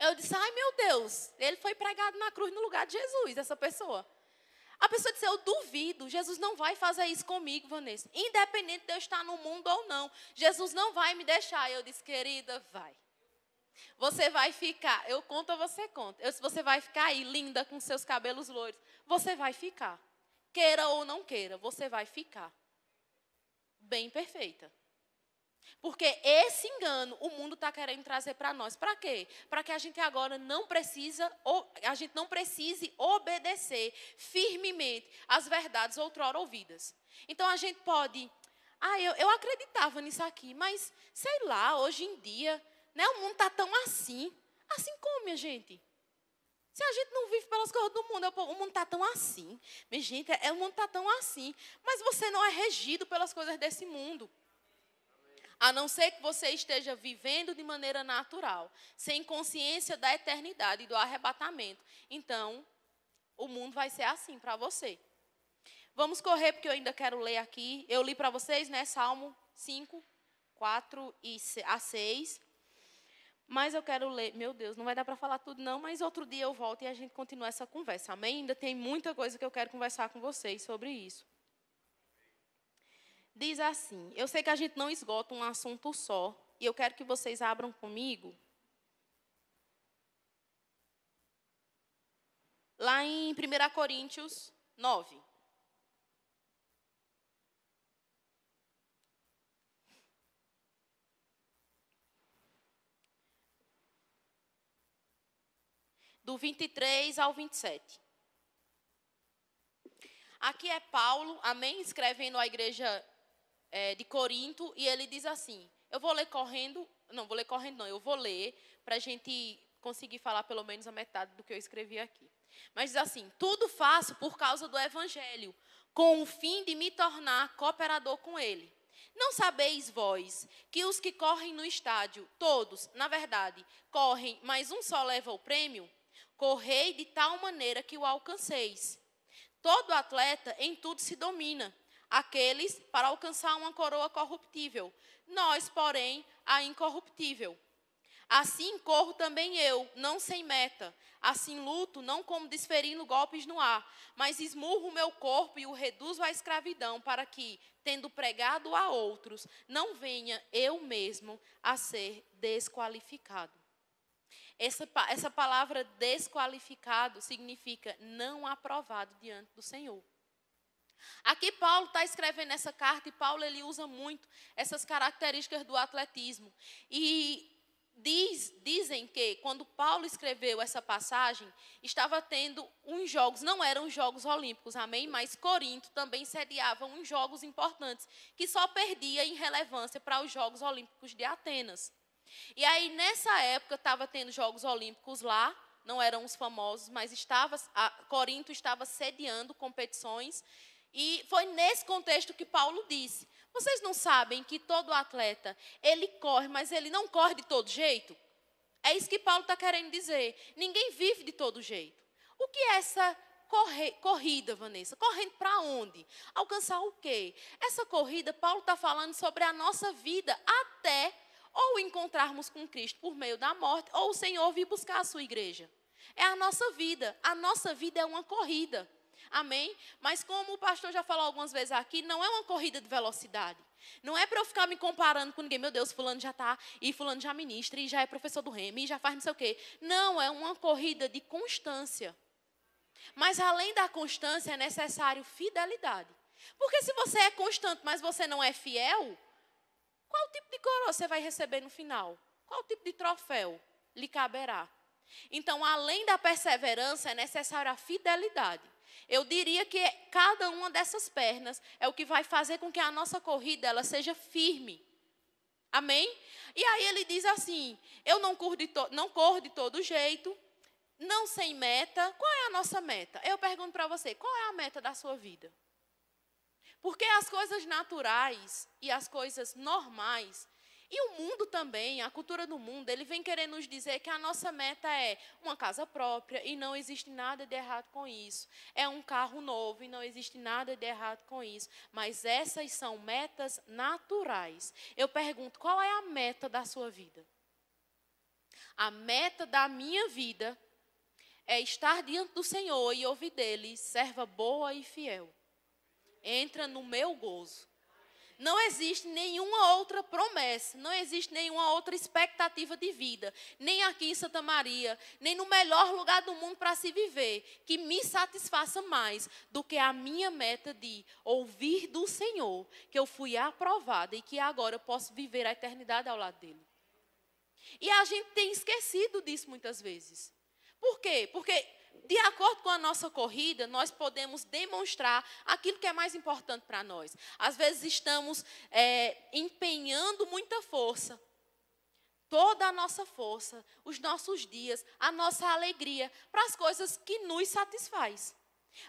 Eu disse, ai meu Deus, ele foi pregado na cruz no lugar de Jesus, essa pessoa. A pessoa disse, eu duvido, Jesus não vai fazer isso comigo, Vanessa. Independente de eu estar no mundo ou não, Jesus não vai me deixar. Eu disse, querida, vai. Você vai ficar, eu conto ou você conta. Eu disse, você vai ficar aí, linda, com seus cabelos loiros. Você vai ficar. Queira ou não queira, você vai ficar. Bem perfeita. Porque esse engano o mundo está querendo trazer para nós. Para quê? Para que a gente agora não precise obedecer firmemente às verdades outrora ouvidas. Então a gente pode, eu acreditava nisso aqui, mas sei lá, hoje em dia, né, o mundo está tão assim. Assim como, minha gente? Se a gente não vive pelas coisas do mundo, o mundo está tão assim. Minha gente, o mundo está tão assim. Mas você não é regido pelas coisas desse mundo. A não ser que você esteja vivendo de maneira natural, sem consciência da eternidade e do arrebatamento. Então, o mundo vai ser assim para você. Vamos correr, porque eu ainda quero ler aqui. Eu li para vocês, né, Salmo 5, 4 a 6. Mas eu quero ler, meu Deus, não vai dar para falar tudo não, mas outro dia eu volto e a gente continua essa conversa, amém? Ainda tem muita coisa que eu quero conversar com vocês sobre isso. Diz assim, eu sei que a gente não esgota um assunto só, e eu quero que vocês abram comigo, lá em 1 Coríntios 9. Do 23 ao 27. Aqui é Paulo, amém? Escrevendo à igreja de Corinto, e ele diz assim, eu vou ler eu vou ler para a gente conseguir falar pelo menos a metade do que eu escrevi aqui. Mas diz assim, tudo faço por causa do evangelho, com o fim de me tornar cooperador com ele. Não sabeis vós que os que correm no estádio, todos, na verdade, correm, mas um só leva o prêmio? Correi de tal maneira que o alcanceis. Todo atleta em tudo se domina, aqueles para alcançar uma coroa corruptível, nós, porém, a incorruptível. Assim corro também eu, não sem meta. Assim luto, não como desferindo golpes no ar, mas esmurro o meu corpo e o reduzo à escravidão, para que, tendo pregado a outros, não venha eu mesmo a ser desqualificado. Essa palavra desqualificado significa não aprovado diante do Senhor. Aqui Paulo está escrevendo essa carta e Paulo ele usa muito essas características do atletismo. E dizem que quando Paulo escreveu essa passagem, estava tendo uns jogos, não eram os Jogos Olímpicos, amém? Mas Corinto também sediava uns jogos importantes, que só perdia em relevância para os Jogos Olímpicos de Atenas. E aí nessa época estava tendo Jogos Olímpicos lá, não eram os famosos, mas Corinto estava sediando competições. E foi nesse contexto que Paulo disse, vocês não sabem que todo atleta, ele corre, mas ele não corre de todo jeito? É isso que Paulo está querendo dizer. Ninguém vive de todo jeito. O que é essa corrida, Vanessa. Correndo para onde? Alcançar o quê? Essa corrida, Paulo está falando sobre a nossa vida até ou encontrarmos com Cristo por meio da morte, ou o Senhor vir buscar a sua igreja. É a nossa vida. A nossa vida é uma corrida. Amém? Mas como o pastor já falou algumas vezes aqui, não é uma corrida de velocidade. Não é para eu ficar me comparando com ninguém. Meu Deus, fulano já está, e fulano já ministra, e já é professor do Rema, e já faz não sei o quê. Não, é uma corrida de constância. Mas além da constância é necessário fidelidade. Porque se você é constante, mas você não é fiel, qual tipo de coroa você vai receber no final? Qual tipo de troféu lhe caberá? Então, além da perseverança, é necessária a fidelidade. Eu diria que cada uma dessas pernas é o que vai fazer com que a nossa corrida ela seja firme. Amém? E aí ele diz assim, eu não corro de todo jeito, não sem meta. Qual é a nossa meta? Eu pergunto para você, qual é a meta da sua vida? Porque as coisas naturais e as coisas normais, e o mundo também, a cultura do mundo, ele vem querer nos dizer que a nossa meta é uma casa própria e não existe nada de errado com isso. É um carro novo e não existe nada de errado com isso. Mas essas são metas naturais. Eu pergunto, qual é a meta da sua vida? A meta da minha vida é estar diante do Senhor e ouvir dele, serva boa e fiel. Entra no meu gozo. Não existe nenhuma outra promessa, não existe nenhuma outra expectativa de vida, nem aqui em Santa Maria, nem no melhor lugar do mundo para se viver, que me satisfaça mais do que a minha meta de ouvir do Senhor, que eu fui aprovada e que agora eu posso viver a eternidade ao lado dele. E a gente tem esquecido disso muitas vezes. Por quê? Porque de acordo com a nossa corrida, nós podemos demonstrar aquilo que é mais importante para nós. Às vezes estamos empenhando muita força, toda a nossa força, os nossos dias, a nossa alegria, para as coisas que nos satisfaz,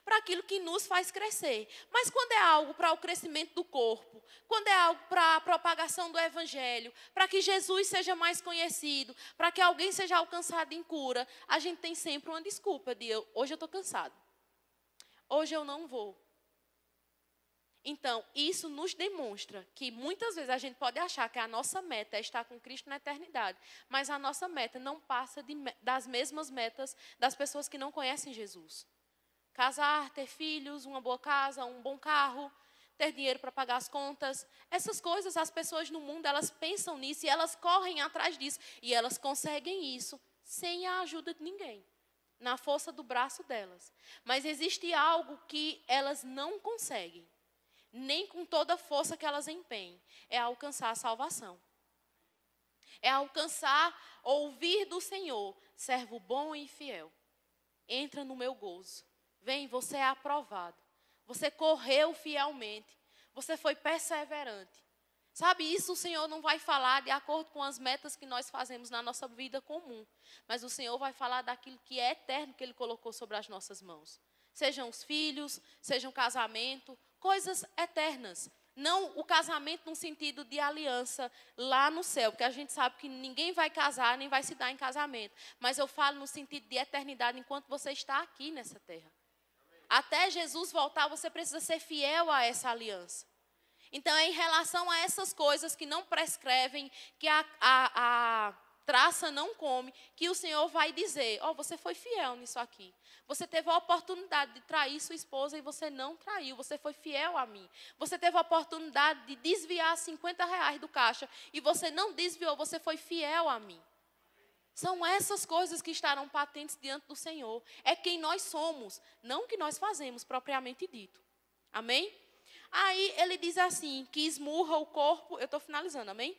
para aquilo que nos faz crescer. Mas quando é algo para o crescimento do corpo, quando é algo para a propagação do evangelho, para que Jesus seja mais conhecido, para que alguém seja alcançado em cura, a gente tem sempre uma desculpa de hoje eu estou cansado, hoje eu não vou. Então, isso nos demonstra que muitas vezes a gente pode achar que a nossa meta é estar com Cristo na eternidade, mas a nossa meta não passa das mesmas metas das pessoas que não conhecem Jesus. Casar, ter filhos, uma boa casa, um bom carro, ter dinheiro para pagar as contas. Essas coisas, as pessoas no mundo, elas pensam nisso e elas correm atrás disso. E elas conseguem isso sem a ajuda de ninguém, na força do braço delas. Mas existe algo que elas não conseguem, nem com toda a força que elas empenhem. É alcançar a salvação. É alcançar, ouvir do Senhor, servo bom e fiel. Entra no meu gozo. Vem, você é aprovado. Você correu fielmente. Você foi perseverante. Sabe, isso o Senhor não vai falar de acordo com as metas que nós fazemos na nossa vida comum. Mas o Senhor vai falar daquilo que é eterno que Ele colocou sobre as nossas mãos. Sejam os filhos, seja um casamento, coisas eternas. Não o casamento no sentido de aliança lá no céu, porque a gente sabe que ninguém vai casar, nem vai se dar em casamento. Mas eu falo no sentido de eternidade enquanto você está aqui nessa terra. Até Jesus voltar, você precisa ser fiel a essa aliança. Então, é em relação a essas coisas que não prescrevem, que a traça não come, que o Senhor vai dizer, você foi fiel nisso aqui. Você teve a oportunidade de trair sua esposa e você não traiu, você foi fiel a mim. Você teve a oportunidade de desviar R$50 do caixa e você não desviou, você foi fiel a mim. São essas coisas que estarão patentes diante do Senhor. É quem nós somos, não o que nós fazemos, propriamente dito. Amém? Aí ele diz assim, que esmurra o corpo, eu estou finalizando, amém?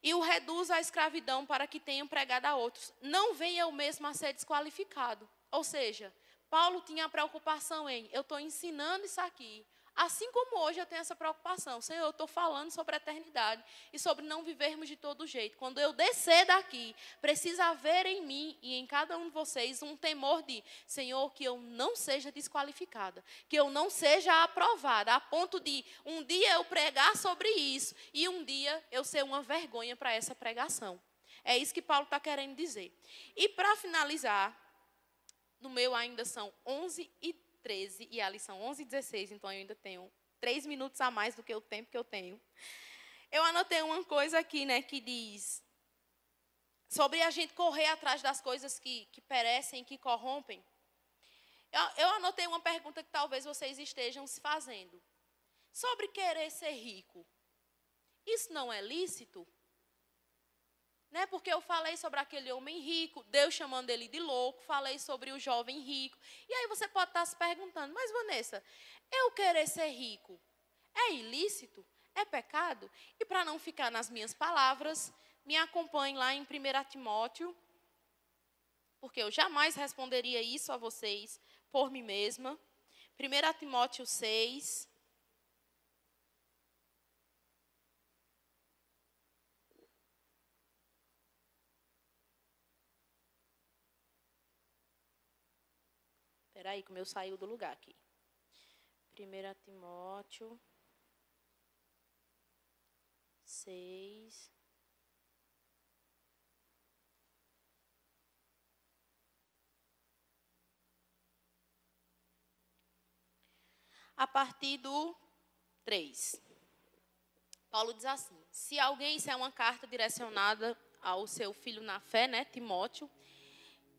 E o reduz à escravidão para que tenham pregado a outros. Não venha eu mesmo a ser desqualificado. Ou seja, Paulo tinha a preocupação em, eu estou ensinando isso aqui. Assim como hoje eu tenho essa preocupação. Senhor, eu estou falando sobre a eternidade e sobre não vivermos de todo jeito. Quando eu descer daqui, precisa haver em mim e em cada um de vocês um temor de, Senhor, que eu não seja desqualificada, que eu não seja aprovada, a ponto de um dia eu pregar sobre isso e um dia eu ser uma vergonha para essa pregação. É isso que Paulo está querendo dizer. E para finalizar, no meu ainda são 11 13 e a lição 11:16, então eu ainda tenho 3 minutos a mais do que o tempo que eu tenho. Eu anotei uma coisa aqui, né, que diz sobre a gente correr atrás das coisas que perecem, que corrompem. Eu anotei uma pergunta que talvez vocês estejam se fazendo. Sobre querer ser rico. Isso não é lícito? Né? Porque eu falei sobre aquele homem rico, Deus chamando ele de louco, falei sobre o jovem rico. E aí você pode estar se perguntando, mas Vanessa, eu querer ser rico é ilícito? É pecado? E para não ficar nas minhas palavras, me acompanhe lá em 1 Timóteo, porque eu jamais responderia isso a vocês por mim mesma. 1 Timóteo 6. Espera aí, que o meu saiu do lugar aqui. 1 Timóteo 6. A partir do 3. Paulo diz assim: se alguém, isso é uma carta direcionada ao seu filho na fé, né, Timóteo,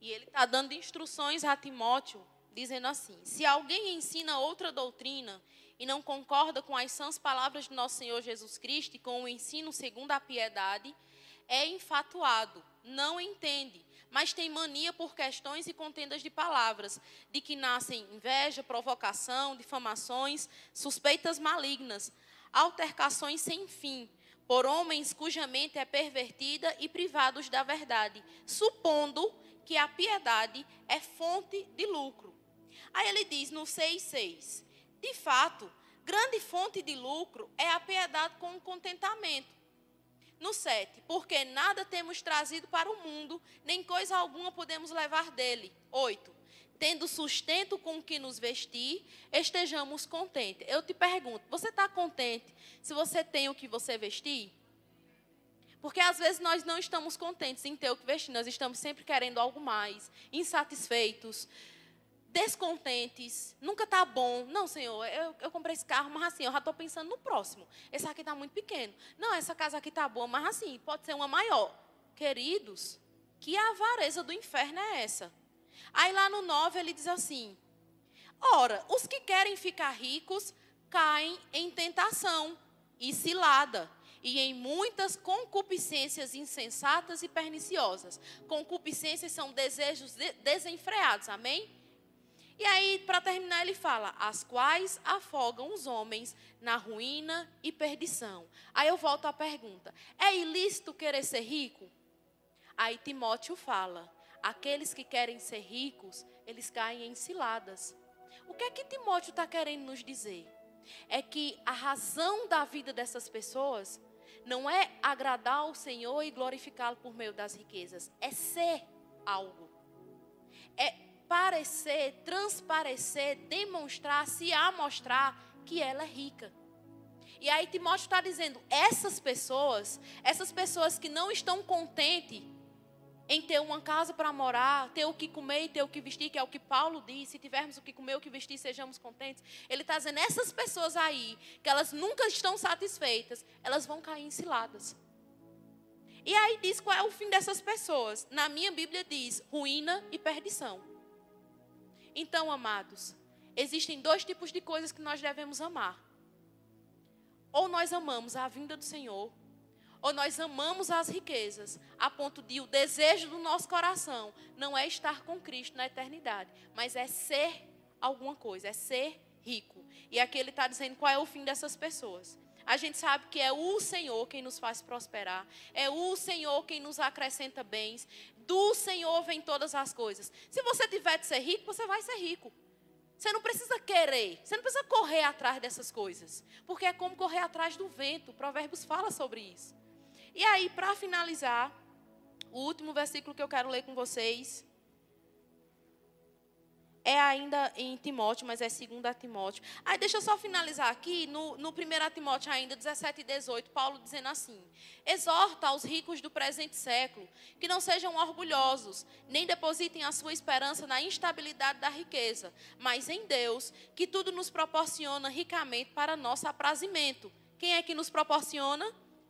e ele está dando instruções a Timóteo, dizendo assim: se alguém ensina outra doutrina e não concorda com as sãs palavras de nosso Senhor Jesus Cristo e com o ensino segundo a piedade, é infatuado, não entende, mas tem mania por questões e contendas de palavras, de que nascem inveja, provocação, difamações, suspeitas malignas, altercações sem fim, por homens cuja mente é pervertida e privados da verdade, supondo que a piedade é fonte de lucro. Aí ele diz no 6:6, de fato, grande fonte de lucro é a piedade com o contentamento. No 7, porque nada temos trazido para o mundo, nem coisa alguma podemos levar dele. 8, tendo sustento com o que nos vestir, estejamos contentes. Eu te pergunto, você está contente se você tem o que você vestir? Porque às vezes nós não estamos contentes em ter o que vestir, nós estamos sempre querendo algo mais, insatisfeitos, descontentes, nunca está bom. Não, Senhor, eu comprei esse carro, mas assim, eu já estou pensando no próximo. Esse aqui está muito pequeno. Não, essa casa aqui está boa, mas assim, pode ser uma maior. Queridos, que avareza do inferno é essa? Aí lá no 9 ele diz assim: ora, os que querem ficar ricos caem em tentação e cilada, e em muitas concupiscências insensatas e perniciosas. Concupiscências são desejos desenfreados, amém? E aí, para terminar, ele fala: as quais afogam os homens na ruína e perdição. Aí eu volto à pergunta: é ilícito querer ser rico? Aí Timóteo fala: aqueles que querem ser ricos, eles caem em ciladas. O que é que Timóteo está querendo nos dizer? É que a razão da vida dessas pessoas não é agradar ao Senhor e glorificá-lo por meio das riquezas, é ser algo. É parecer, transparecer, demonstrar, se amostrar que ela é rica. E aí Timóteo está dizendo, essas pessoas que não estão contentes em ter uma casa para morar, ter o que comer e ter o que vestir, que é o que Paulo diz, se tivermos o que comer, o que vestir, sejamos contentes. Ele está dizendo, essas pessoas aí, que elas nunca estão satisfeitas, elas vão cair em ciladas. E aí diz qual é o fim dessas pessoas. Na minha Bíblia diz, ruína e perdição. Então, amados, existem 2 tipos de coisas que nós devemos amar. Ou nós amamos a vinda do Senhor, ou nós amamos as riquezas, a ponto de o desejo do nosso coração não é estar com Cristo na eternidade, mas é ser alguma coisa, é ser rico. E aqui ele está dizendo qual é o fim dessas pessoas. A gente sabe que é o Senhor quem nos faz prosperar, é o Senhor quem nos acrescenta bens, do Senhor vem todas as coisas. Se você tiver de ser rico, você vai ser rico. Você não precisa querer, você não precisa correr atrás dessas coisas, porque é como correr atrás do vento. Provérbios fala sobre isso. E aí, para finalizar, o último versículo que eu quero ler com vocês é ainda em Timóteo, mas é 2 Timóteo. Aí deixa eu só finalizar aqui, no 1 Timóteo ainda, 17 e 18, Paulo dizendo assim: exorta aos ricos do presente século, que não sejam orgulhosos, nem depositem a sua esperança na instabilidade da riqueza, mas em Deus, que tudo nos proporciona ricamente para nosso aprazimento. Quem é que nos proporciona?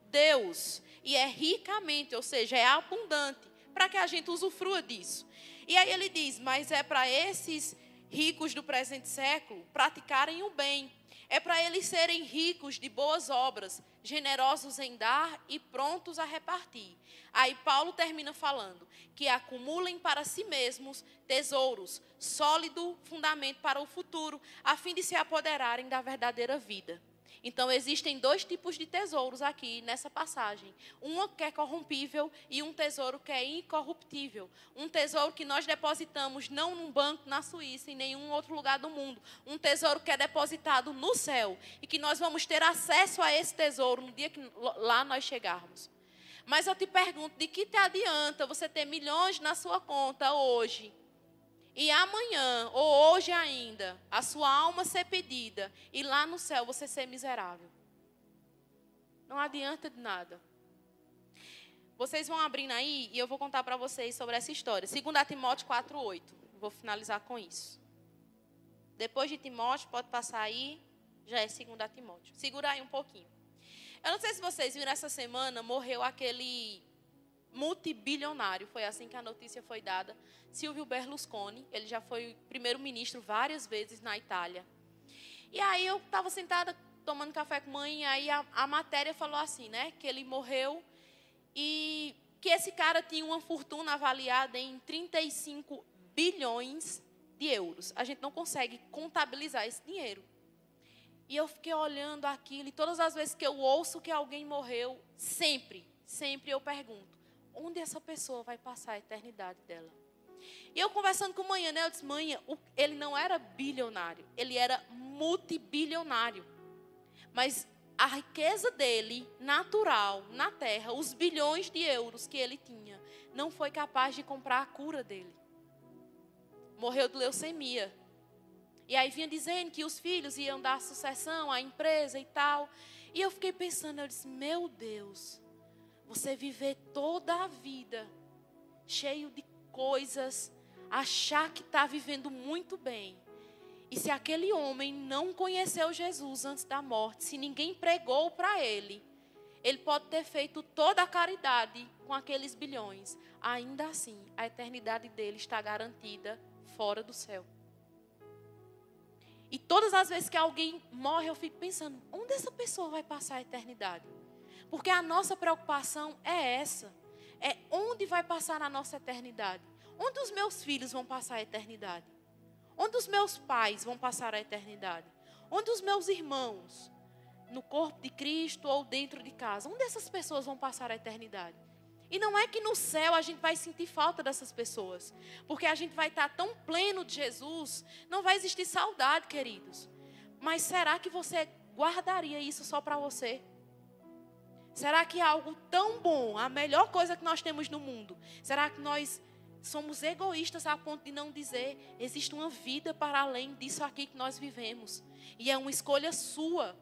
Deus. E é ricamente, ou seja, é abundante, para que a gente usufrua disso. E aí ele diz, mas é para esses ricos do presente século praticarem o bem. É para eles serem ricos de boas obras, generosos em dar e prontos a repartir. Aí Paulo termina falando que acumulem para si mesmos tesouros, sólido fundamento para o futuro, a fim de se apoderarem da verdadeira vida. Então, existem 2 tipos de tesouros aqui nessa passagem. Um que é corrompível e um tesouro que é incorruptível. Um tesouro que nós depositamos não num banco na Suíça, em nenhum outro lugar do mundo. Um tesouro que é depositado no céu e que nós vamos ter acesso a esse tesouro no dia que lá nós chegarmos. Mas eu te pergunto, de que te adianta você ter milhões na sua conta hoje e amanhã, ou hoje ainda, a sua alma ser pedida e lá no céu você ser miserável? Não adianta de nada. Vocês vão abrindo aí e eu vou contar para vocês sobre essa história. 2 Timóteo 4:8. Vou finalizar com isso. Depois de Timóteo, pode passar aí, já é 2 Timóteo. Segura aí um pouquinho. Eu não sei se vocês viram, essa semana morreu aquele multibilionário, foi assim que a notícia foi dada, Silvio Berlusconi. Ele já foi primeiro-ministro várias vezes na Itália. E aí eu estava sentada tomando café com a mãe, e aí a matéria falou assim, né, que ele morreu e que esse cara tinha uma fortuna avaliada em 35 bilhões de euros. A gente não consegue contabilizar esse dinheiro. E eu fiquei olhando aquilo, e todas as vezes que eu ouço que alguém morreu, sempre eu pergunto, onde essa pessoa vai passar a eternidade dela? E eu conversando com a mãe, né, eu disse, mãe, ele não era bilionário, ele era multibilionário. Mas a riqueza dele, natural, na terra, os bilhões de euros que ele tinha, não foi capaz de comprar a cura dele. Morreu de leucemia. E aí vinha dizendo que os filhos iam dar sucessão à empresa e tal. E eu fiquei pensando, eu disse, meu Deus, você viver toda a vida cheio de coisas, achar que está vivendo muito bem. E se aquele homem não conheceu Jesus antes da morte, se ninguém pregou para ele, ele pode ter feito toda a caridade com aqueles bilhões. Ainda assim, a eternidade dele está garantida fora do céu. E todas as vezes que alguém morre, eu fico pensando, onde essa pessoa vai passar a eternidade? Porque a nossa preocupação é essa. É onde vai passar a nossa eternidade. Onde os meus filhos vão passar a eternidade? Onde os meus pais vão passar a eternidade? Onde os meus irmãos? No corpo de Cristo ou dentro de casa? Onde essas pessoas vão passar a eternidade? E não é que no céu a gente vai sentir falta dessas pessoas. Porque a gente vai estar tão pleno de Jesus, não vai existir saudade, queridos. Mas será que você guardaria isso só para você? Será que é algo tão bom, a melhor coisa que nós temos no mundo? Será que nós somos egoístas a ponto de não dizer, existe uma vida para além disso aqui que nós vivemos? E é uma escolha sua.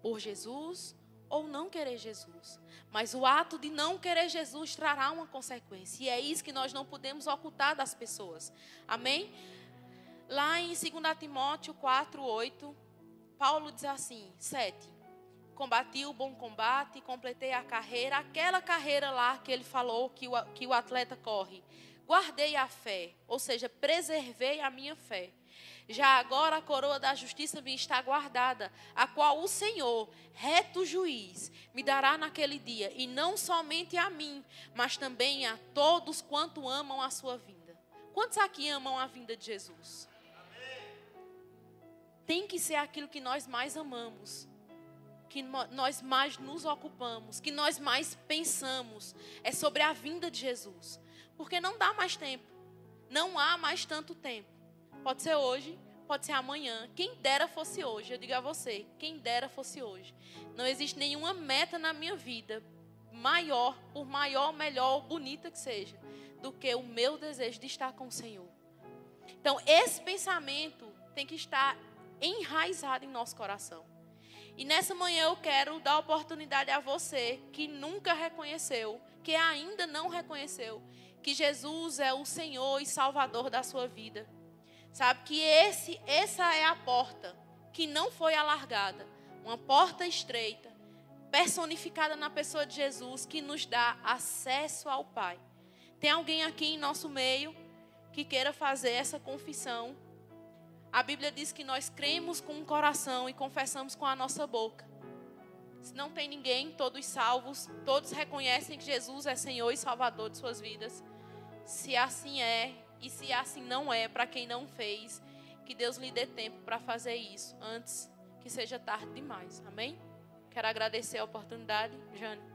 Por Jesus ou não querer Jesus. Mas o ato de não querer Jesus trará uma consequência. E é isso que nós não podemos ocultar das pessoas. Amém? Lá em 2 Timóteo 4:8, Paulo diz assim, 7. Combati o bom combate, completei a carreira. Aquela carreira lá que ele falou que o atleta corre. Guardei a fé, ou seja, preservei a minha fé. Já agora a coroa da justiça me está guardada, a qual o Senhor, reto juiz, me dará naquele dia, e não somente a mim, mas também a todos quanto amam a sua vinda. Quantos aqui amam a vinda de Jesus? Amém. Tem que ser aquilo que nós mais amamos, que nós mais nos ocupamos, que nós mais pensamos, é sobre a vinda de Jesus. Porque não dá mais tempo, não há mais tanto tempo. Pode ser hoje, pode ser amanhã. Quem dera fosse hoje, eu digo a você, quem dera fosse hoje. Não existe nenhuma meta na minha vida maior, por maior, melhor ou bonita que seja, do que o meu desejo de estar com o Senhor. Então, esse pensamento tem que estar enraizado em nosso coração. E nessa manhã eu quero dar oportunidade a você que nunca reconheceu, que ainda não reconheceu, que Jesus é o Senhor e Salvador da sua vida. Sabe que essa é a porta que não foi alargada. Uma porta estreita, personificada na pessoa de Jesus, que nos dá acesso ao Pai. Tem alguém aqui em nosso meio que queira fazer essa confissão? A Bíblia diz que nós cremos com o coração e confessamos com a nossa boca. Se não tem ninguém, todos salvos, todos reconhecem que Jesus é Senhor e Salvador de suas vidas. Se assim é, e se assim não é, para quem não fez, que Deus lhe dê tempo para fazer isso, antes que seja tarde demais. Amém? Quero agradecer a oportunidade, Jane.